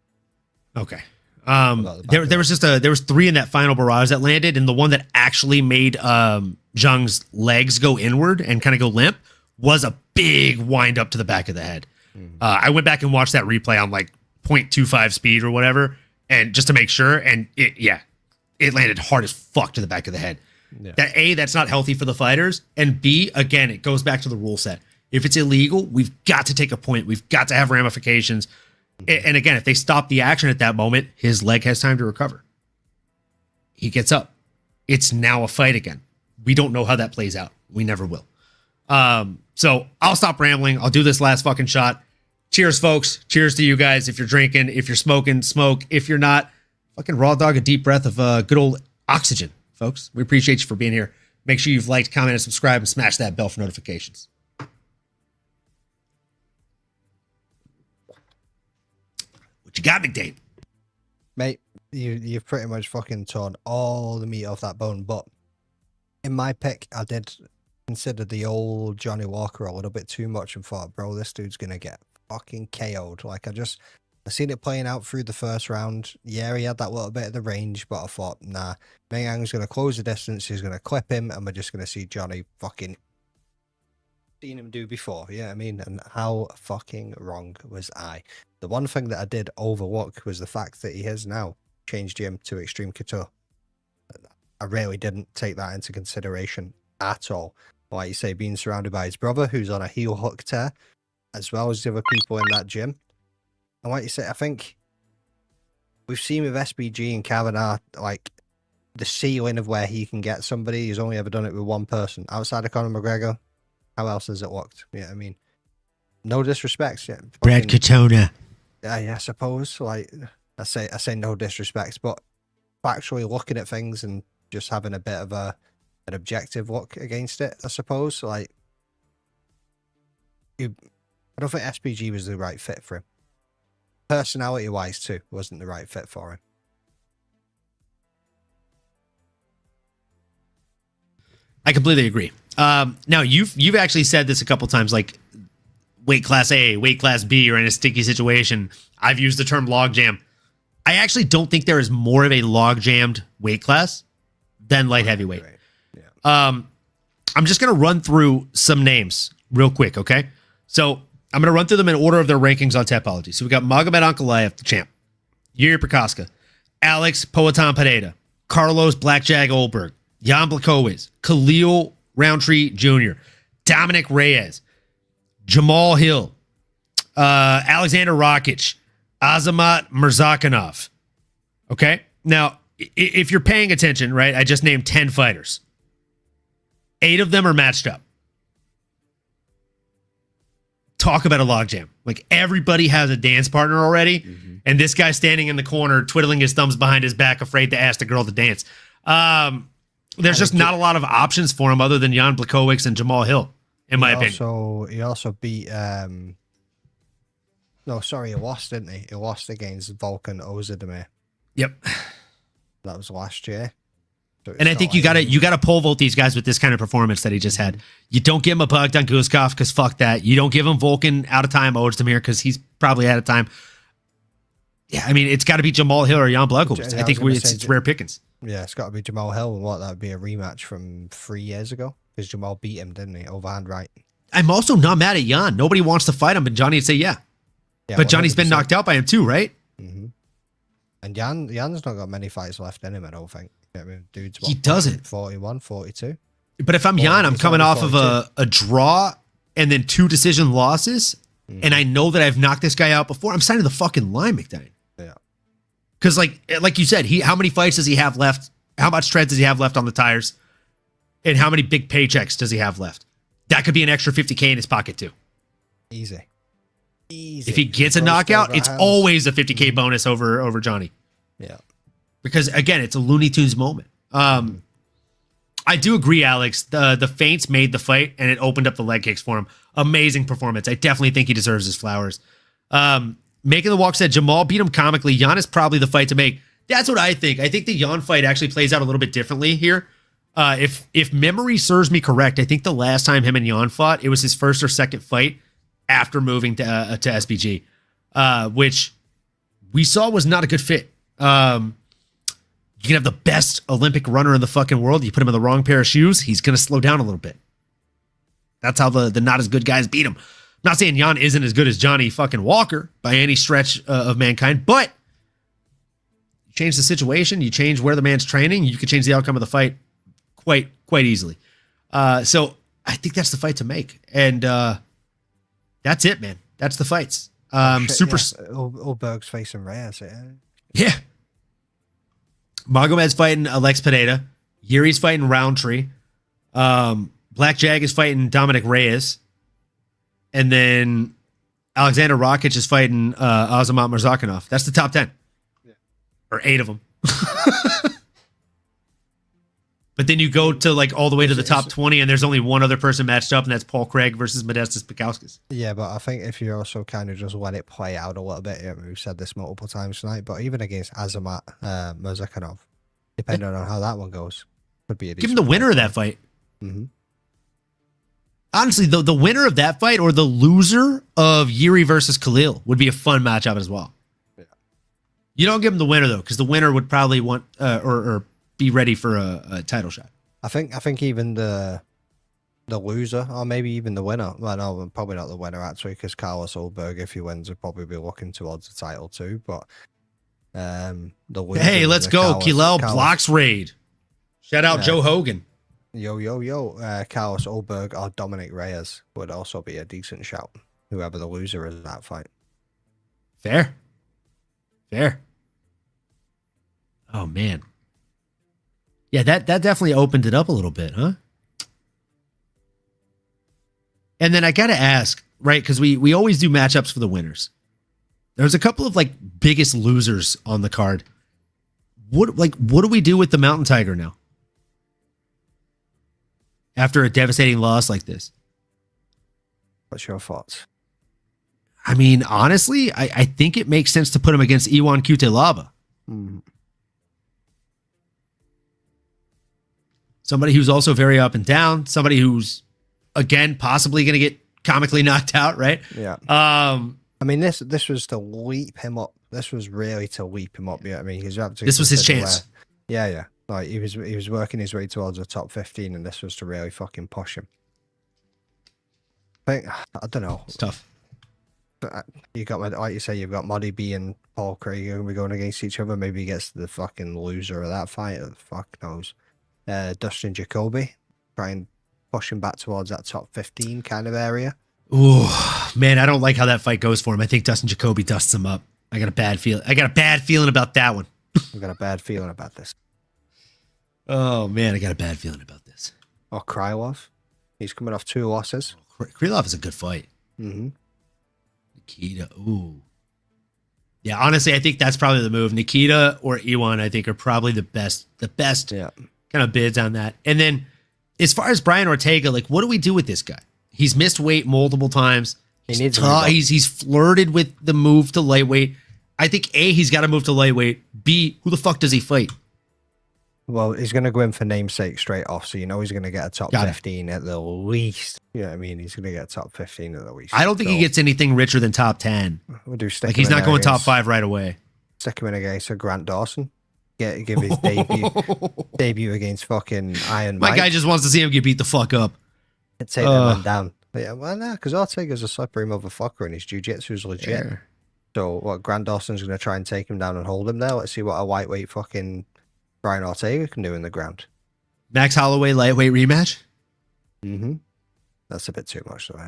Okay. There was 3 in that final barrage that landed, and the one that actually made Zhang's legs go inward and kind of go limp was a big wind up to the back of the head. I went back and watched that replay on like 0.25 speed or whatever, and just to make sure, and it landed hard as fuck to the back of the head. Yeah. That A, that's not healthy for the fighters, and B, again, it goes back to the rule set. If it's illegal, we've got to take a point. We've got to have ramifications. And again, if they stop the action at that moment, his leg has time to recover. He gets up. It's now a fight again. We don't know how that plays out. We never will. So I'll stop rambling. I'll do this last fucking shot. Cheers, folks. Cheers to you guys. If you're drinking, if you're smoking, smoke. If you're not, fucking raw dog a deep breath of good old oxygen, folks. We appreciate you for being here. Make sure you've liked, commented, subscribed, and smash that bell for notifications. What you got, McDade? Mate, you've pretty much fucking torn all the meat off that bone. But in my pick, I did consider the old Johnny Walker a little bit too much and thought, bro, this dude's gonna get fucking KO'd. Like, I seen it playing out through the first round. Yeah, he had that little bit of the range, but I thought, nah, Meng Yang's gonna close the distance, he's gonna clip him, and we're just gonna see Johnny fucking seen him do before. Yeah, I mean, and how fucking wrong was I? The one thing that I did overlook was the fact that he has now changed gym to Extreme Couture. I really didn't take that into consideration at all. Like you say, being surrounded by his brother, who's on a heel hook tear, as well as the other people in that gym. And like you say, I think we've seen with SBG and Kavanagh, like, the ceiling of where he can get somebody. He's only ever done it with one person. Outside of Conor McGregor, how else has it looked? Yeah, I mean, no disrespect. Yeah, Brad Katona. Yeah, I suppose. Like, I say no disrespect, but actually looking at things and just having a bit of an objective look against it, I suppose. Like, I don't think SPG was the right fit for him. Personality-wise, too, wasn't the right fit for him. I completely agree. Now, you've actually said this a couple times, like weight class A, weight class B, or in a sticky situation. I've used the term logjam. I actually don't think there is more of a log-jammed weight class than light heavyweight. Right. Yeah. I'm just going to run through some names real quick, okay? So I'm going to run through them in order of their rankings on Tapology. So we got Magomed Ankalaev, the champ, Yuri Prokaska, Alex Poatan Pineda, Carlos Blackjack Olberg, Jan Blachowicz, Khalil Roundtree Jr., Dominic Reyes, Jamal Hill, Alexander Rakic, Azamat Murzakanov. Okay? Now, if you're paying attention, right, I just named 10 fighters. 8 of them are matched up. Talk about a logjam. Like, everybody has a dance partner already, and this guy standing in the corner, twiddling his thumbs behind his back, afraid to ask the girl to dance. There's just not a lot of options for him other than Jan Blachowicz and Jamal Hill, in my opinion. He also beat... No, sorry, he lost, didn't he? He lost against Volkan Ozdemir. Yep. That was last year. So and I think you gotta pole vault these guys with this kind of performance that he just had. You don't give him a Bogdan Guskov because fuck that. You don't give him Volkan out of time Ozdemir because he's probably out of time. Yeah, I mean, it's got to be Jamal Hill or Jan Blachowicz. I think it's rare pickings. Yeah, it's got to be Jamal Hill. And what, that would be a rematch from 3 years ago? Because Jamal beat him, didn't he? Overhand right. I'm also not mad at Jan. Nobody wants to fight him, but Johnny would say yeah. But Johnny's 100%. Been knocked out by him too, right? Mm-hmm. And Jan's not got many fights left in him, I don't think. I mean, dude's he doesn't. 41, 42. But if I'm Jan, I'm coming off of a draw and then 2 decision losses, and I know that I've knocked this guy out before. I'm signing the fucking line, McDade. Yeah. Because like you said, how many fights does he have left? How much tread does he have left on the tires? And how many big paychecks does he have left? That could be an extra $50K in his pocket too. Easy. If he gets a knockout, it's always a $50K bonus over Johnny. Yeah. Because again, it's a Looney Tunes moment. I do agree, Alex. The feints made the fight and it opened up the leg kicks for him. Amazing performance. I definitely think he deserves his flowers. Making the Walk said Jamal beat him comically. Jan is probably the fight to make. That's what I think. I think the Jan fight actually plays out a little bit differently here. If memory serves me correct, I think the last time him and Jan fought, it was his first or second fight after moving to SBG, which we saw was not a good fit. You can have the best Olympic runner in the fucking world. You put him in the wrong pair of shoes, he's going to slow down a little bit. That's how the not as good guys beat him. I'm not saying Jan isn't as good as Johnny fucking Walker by any stretch of mankind, but you change the situation, you change where the man's training, you could change the outcome of the fight quite easily. So I think that's the fight to make. And that's it, man. That's the fights. Olberg's facing Reyes. Yeah. Magomed's fighting Alex Pineda. Yuri's fighting Roundtree. Blackjack is fighting Dominic Reyes. And then Alexander Rakic is fighting Azamat Murzakanov. That's the top 10. Yeah. Or 8 of them. But then you go to like all the way to the top 20, and there's only one other person matched up, and that's Paul Craig versus Modestas Bukauskas. Yeah, but I think if you also kind of just let it play out a little bit, we've said this multiple times tonight, but even against Azamat Murzakanov, depending on how that one goes, could be a Give him the winner of that fight. Mm-hmm. Honestly, the winner of that fight or the loser of Yuri versus Khalil would be a fun matchup as well. Yeah. You don't give him the winner though, because the winner would probably want or be ready for a title shot. I think even the loser, or maybe even the winner. Well, no, probably not the winner actually, because Carlos Ulberg, if he wins, would probably be looking towards the title too. But the loser. Hey, let's go, Khalil blocks raid. Shout out Joe Hogan. Carlos Ulberg or Dominic Reyes would also be a decent shout. Whoever the loser is in that fight. Fair. Oh man. Yeah, that definitely opened it up a little bit, huh? And then I gotta ask, right? Because we always do matchups for the winners. There's a couple of like biggest losers on the card. What do we do with the Mountain Tiger now? After a devastating loss like this. What's your thoughts? I mean, honestly, I think it makes sense to put him against Iwan Kutelaba. Somebody who's also very up and down. Somebody who's, again, possibly going to get comically knocked out, right? Yeah. I mean, this was to leap him up. This was really to leap him up. Yeah, I mean, this was his chance. Yeah. Like he was working his way towards the top 15, and this was to really fucking push him. I don't know. It's tough. You got, like you say, you've got Muddy B and Paul Craig going to be going against each other. Maybe he gets the fucking loser of that fight. Who the fuck knows? Dustin Jacoby, try and push him back towards that top 15 kind of area. Ooh, man, I don't like how that fight goes for him. I think Dustin Jacoby dusts him up. I got a bad feeling about that one. I've got a bad feeling about this. Oh man, I got a bad feeling about this. Or Krylov. He's coming off 2 losses. Krylov is a good fight. Mm-hmm. Nikita, ooh. Yeah, honestly, I think that's probably the move. Nikita or Iwan, I think, are probably the best kind of bids on that. And then as far as Brian Ortega, like, what do we do with this guy? He's missed weight multiple times. He's flirted with the move to lightweight. I think A, he's got to move to lightweight. B, who the fuck does he fight? Well, he's going to go in for namesake straight off, so you know he's going to get a top 15 at the least. You know what I mean? He's going to get a top 15 at the least. I don't think he gets anything richer than top 10. We'll do like, he's not going top 5 right away. Stick him in against Grant Dawson. Give his debut against fucking Iron Mike. My guy just wants to see him get beat the fuck up. Take that man down. But yeah, well, nah, because Ortega's a slippery motherfucker and his jiu-jitsu's legit. Yeah. So what, Grant Dawson's going to try and take him down and hold him there? Let's see what a lightweight fucking Brian Ortega can do in the ground. Max Holloway lightweight rematch? Mm-hmm. That's a bit too much, though.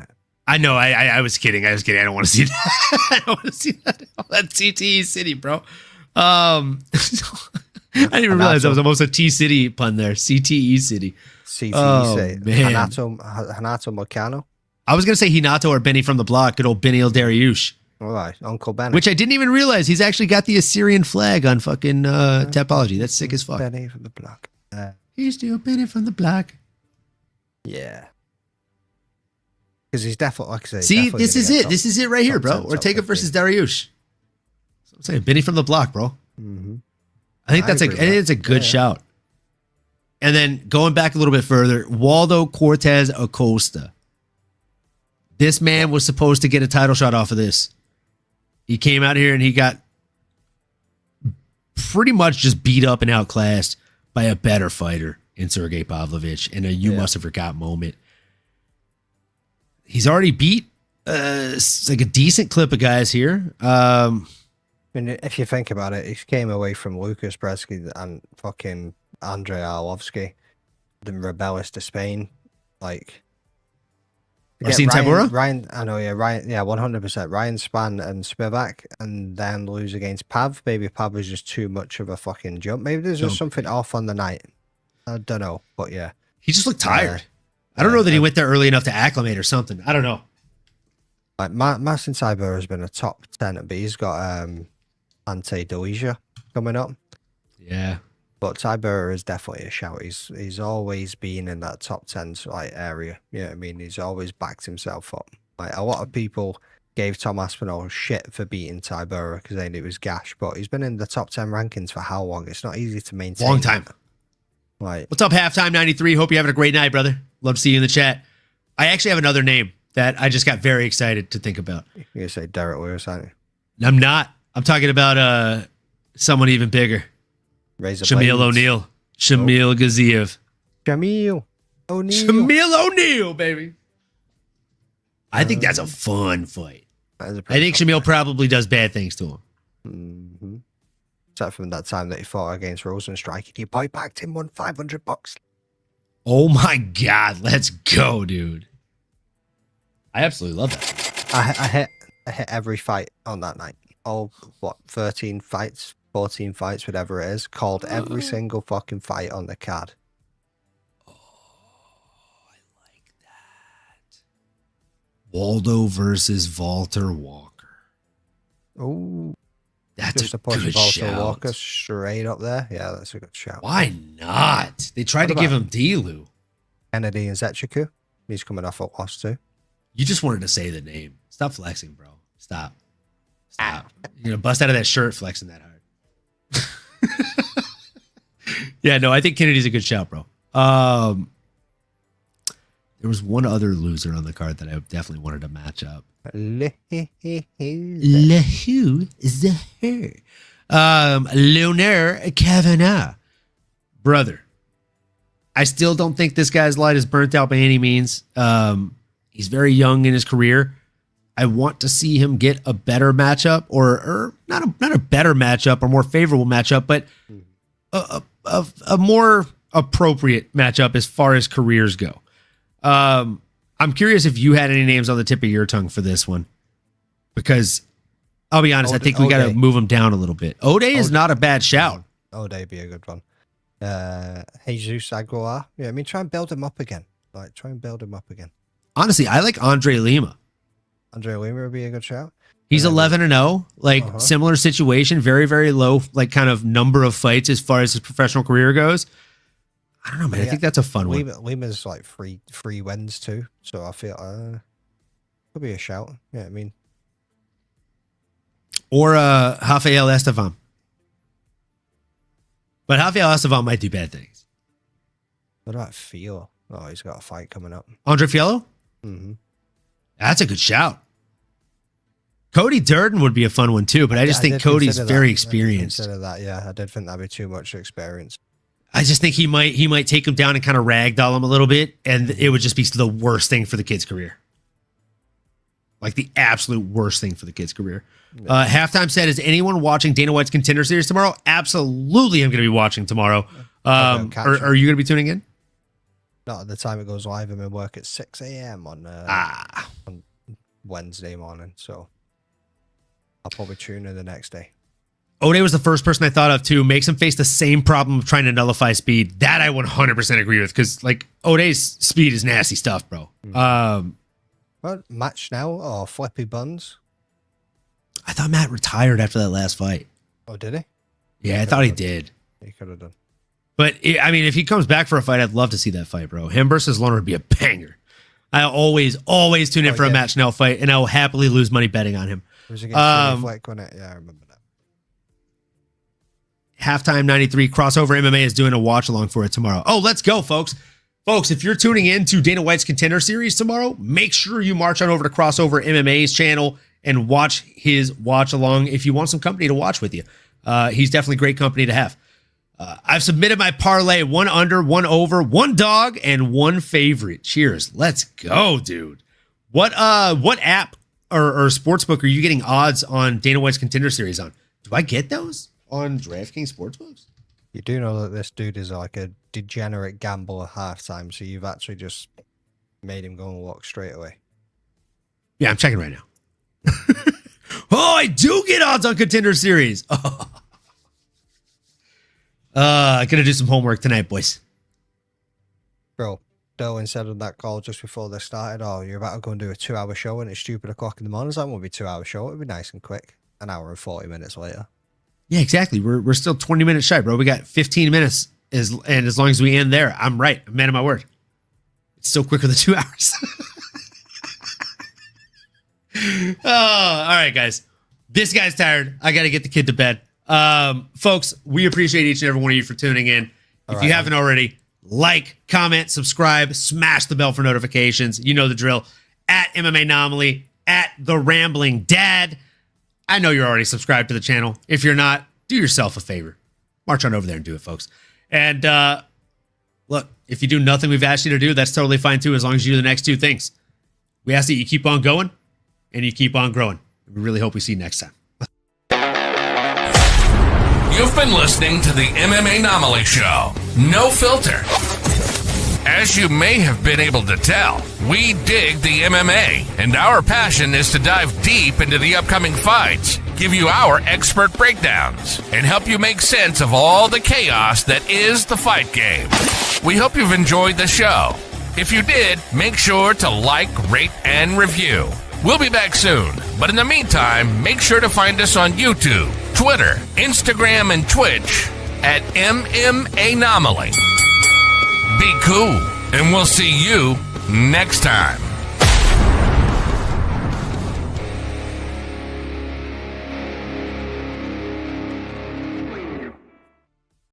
I know. I was kidding. I don't want to see that. I don't want to see that. That's CTE City, bro. I didn't even realize that was almost a T City pun there. CTE City. CTE City. Man. Hanato Moicano. I was going to say Hinato or Benny from the block. Good old Benny El Dariush. All right. Uncle Benny. Which I didn't even realize. He's actually got the Assyrian flag on fucking Tapology. That's sick as fuck. Benny from the block. He's still Benny from the block. Yeah. Because he's definitely, like I say. See, this is it. This is it right here, bro. Ortega versus Dariush. I'm saying Benny from the block, bro. Mm-hmm. I think it's a good shout. And then going back a little bit further, Waldo Cortez Acosta. This man was supposed to get a title shot off of this. He came out here and he got pretty much just beat up and outclassed by a better fighter in Sergey Pavlovich in a you must have forgot moment. He's already beat like a decent clip of guys here. I mean, if you think about it, he came away from Lucas Bresky and fucking Andrei Arlovsky, then Rebellis to Spain. Like, Marcin Tybura? Ryan, I know, yeah, Ryan, yeah, 100%. Ryan Spann and Spivak, and then lose against Pav. Maybe Pav was just too much of a fucking jump. Maybe there's just something off on the night. I don't know, but yeah. He just looked tired. I don't know that he went there early enough to acclimate or something. I don't know. Like, Marcin Tybura has been a top 10, but he's got Ante Delija coming up. Yeah. But Tybura is definitely a shout. He's always been in that top 10 like area. You know what I mean? He's always backed himself up. Like a lot of people gave Tom Aspinall shit for beating Tybura because they knew it was gash, but he's been in the top 10 rankings for how long? It's not easy to maintain. Long time. Like, what's up, Halftime 93? Hope you're having a great night, brother. Love to see you in the chat. I actually have another name that I just got very excited to think about. you're gonna say Derek Lewis, aren't you? I'm not. I'm talking about someone even bigger. Razor Shamil Blades. O'Neal. Shamil Gaziev. Shamil O'Neal. Shamil O'Neal, baby. I think that's a fun fight. That is a I pretty think fun Shamil probably does bad things to him. Mm-hmm. Except from that time that he fought against Rosenstrike, he boy backed him, won $500. Oh my God, let's go, dude. I absolutely love that. I hit every fight on that night. All, 13 fights, 14 fights, whatever it is. Called every single fucking fight on the card. Waldo versus Walter Walker. Oh, That's just a a push good Walter shout. Walker straight up there. Yeah, that's a good shout. Why not? They tried What to give about- him Delu. Kennedy and Zechiku. He's coming off a loss too. You just wanted to say the name. Stop flexing, bro. Stop. You're gonna bust out of that shirt flexing that hard. Yeah, no, I think Kennedy's a good shout, bro. There was one other loser on the card that I definitely wanted to match up. Who is the her? Lunar Kavanaugh. Brother, I still don't think this guy's light is burnt out by any means. He's very young in his career. I want to see him get a better matchup, or not a better matchup, or more favorable matchup, but a more appropriate matchup as far as careers go. I'm curious if you had any names on the tip of your tongue for this one, because I'll be honest, I think we got to move him down a little bit. O'Day is not a bad shout. O'Day be a good one. Jesus Aguilar. Yeah, I mean, try and build him up again. Like, try and build him up again. Honestly, I like Andre Lima. Andre Lima would be a good shout. He's 11-0, like similar situation, very, very low, like kind of number of fights as far as his professional career goes. I don't know, man. I think that's a fun one. Lima's like three wins too, so I feel could be a shout. Yeah, I mean, or Rafael Estevam, but Rafael Estevam might do bad things. what about Feel? Oh, he's got a fight coming up. Andre Fiello, that's a good shout. Cody Durden would be a fun one too, but I just think Cody's very experienced. Consider that, yeah. I did think that'd be too much experience. I just think he might take him down and kind of ragdoll him a little bit, and it would just be the worst thing for the kid's career. Like the absolute worst thing for the kid's career. Halftime said, is anyone watching Dana White's Contender Series tomorrow? Absolutely, I'm going to be watching tomorrow. Are you going to be tuning in? Not at the time it goes live. I'm in work at 6 a.m. on Wednesday morning, so I'll probably tune in the next day. O'Day was the first person I thought of too. Makes him face the same problem of trying to nullify speed. That I 100% agree with, because like O'Day's speed is nasty stuff, bro. What, match now or Flippy Buns? I thought Matt retired after that last fight. Oh, did he? Yeah, I thought he did. He could have done. But I mean, if he comes back for a fight, I'd love to see that fight, bro. Him versus Lerner would be a banger. I always tune in for a match now fight, and I will happily lose money betting on him. It was against Flick, wasn't it? Yeah, I remember that. Halftime 93 Crossover MMA is doing a watch along for it tomorrow. Oh, let's go, folks. Folks, if you're tuning in to Dana White's Contender Series tomorrow, make sure you march on over to Crossover MMA's channel and watch his watch along if you want some company to watch with you. He's definitely great company to have. I've submitted my parlay: 1 under, 1 over, 1 dog, and 1 favorite. Cheers. Let's go, dude. What app or sportsbook are you getting odds on Dana White's Contender Series on? Do I get those on DraftKings Sportsbooks? You do know that this dude is like a degenerate gambler at halftime, so you've actually just made him go and walk straight away. Yeah, I'm checking right now. Oh, I do get odds on Contender Series. I gotta do some homework tonight, boys. Bro, Derwin said on that call just before they started, oh, you're about to go and do a 2-hour show and it's stupid o'clock in the morning. That won't be a 2-hour show. It'll be nice and quick. An hour and 40 minutes later. Yeah, exactly. We're still 20 minutes shy, bro. We got 15 minutes, and as long as we end there, I'm right. I'm man of my word. It's still quicker than 2 hours. Oh, all right, guys. This guy's tired. I got to get the kid to bed. Folks, we appreciate each and every one of you for tuning in. If you haven't already, like, comment, subscribe, smash the bell for notifications. You know the drill. At MMA Anomaly, at The Rambling Dad. I know you're already subscribed to the channel. If you're not, do yourself a favor. March on over there and do it, folks. And look, if you do nothing we've asked you to do, that's totally fine too, as long as you do the next two things. We ask that you keep on going and you keep on growing. We really hope we see you next time. You've been listening to the MMA Anomaly Show. No filter. As you may have been able to tell, we dig the MMA, and our passion is to dive deep into the upcoming fights, give you our expert breakdowns, and help you make sense of all the chaos that is the fight game. We hope you've enjoyed the show. If you did, make sure to like, rate, and review. We'll be back soon, but in the meantime, make sure to find us on YouTube, Twitter, Instagram, and Twitch at MMA Anomaly. Be cool, and we'll see you next time.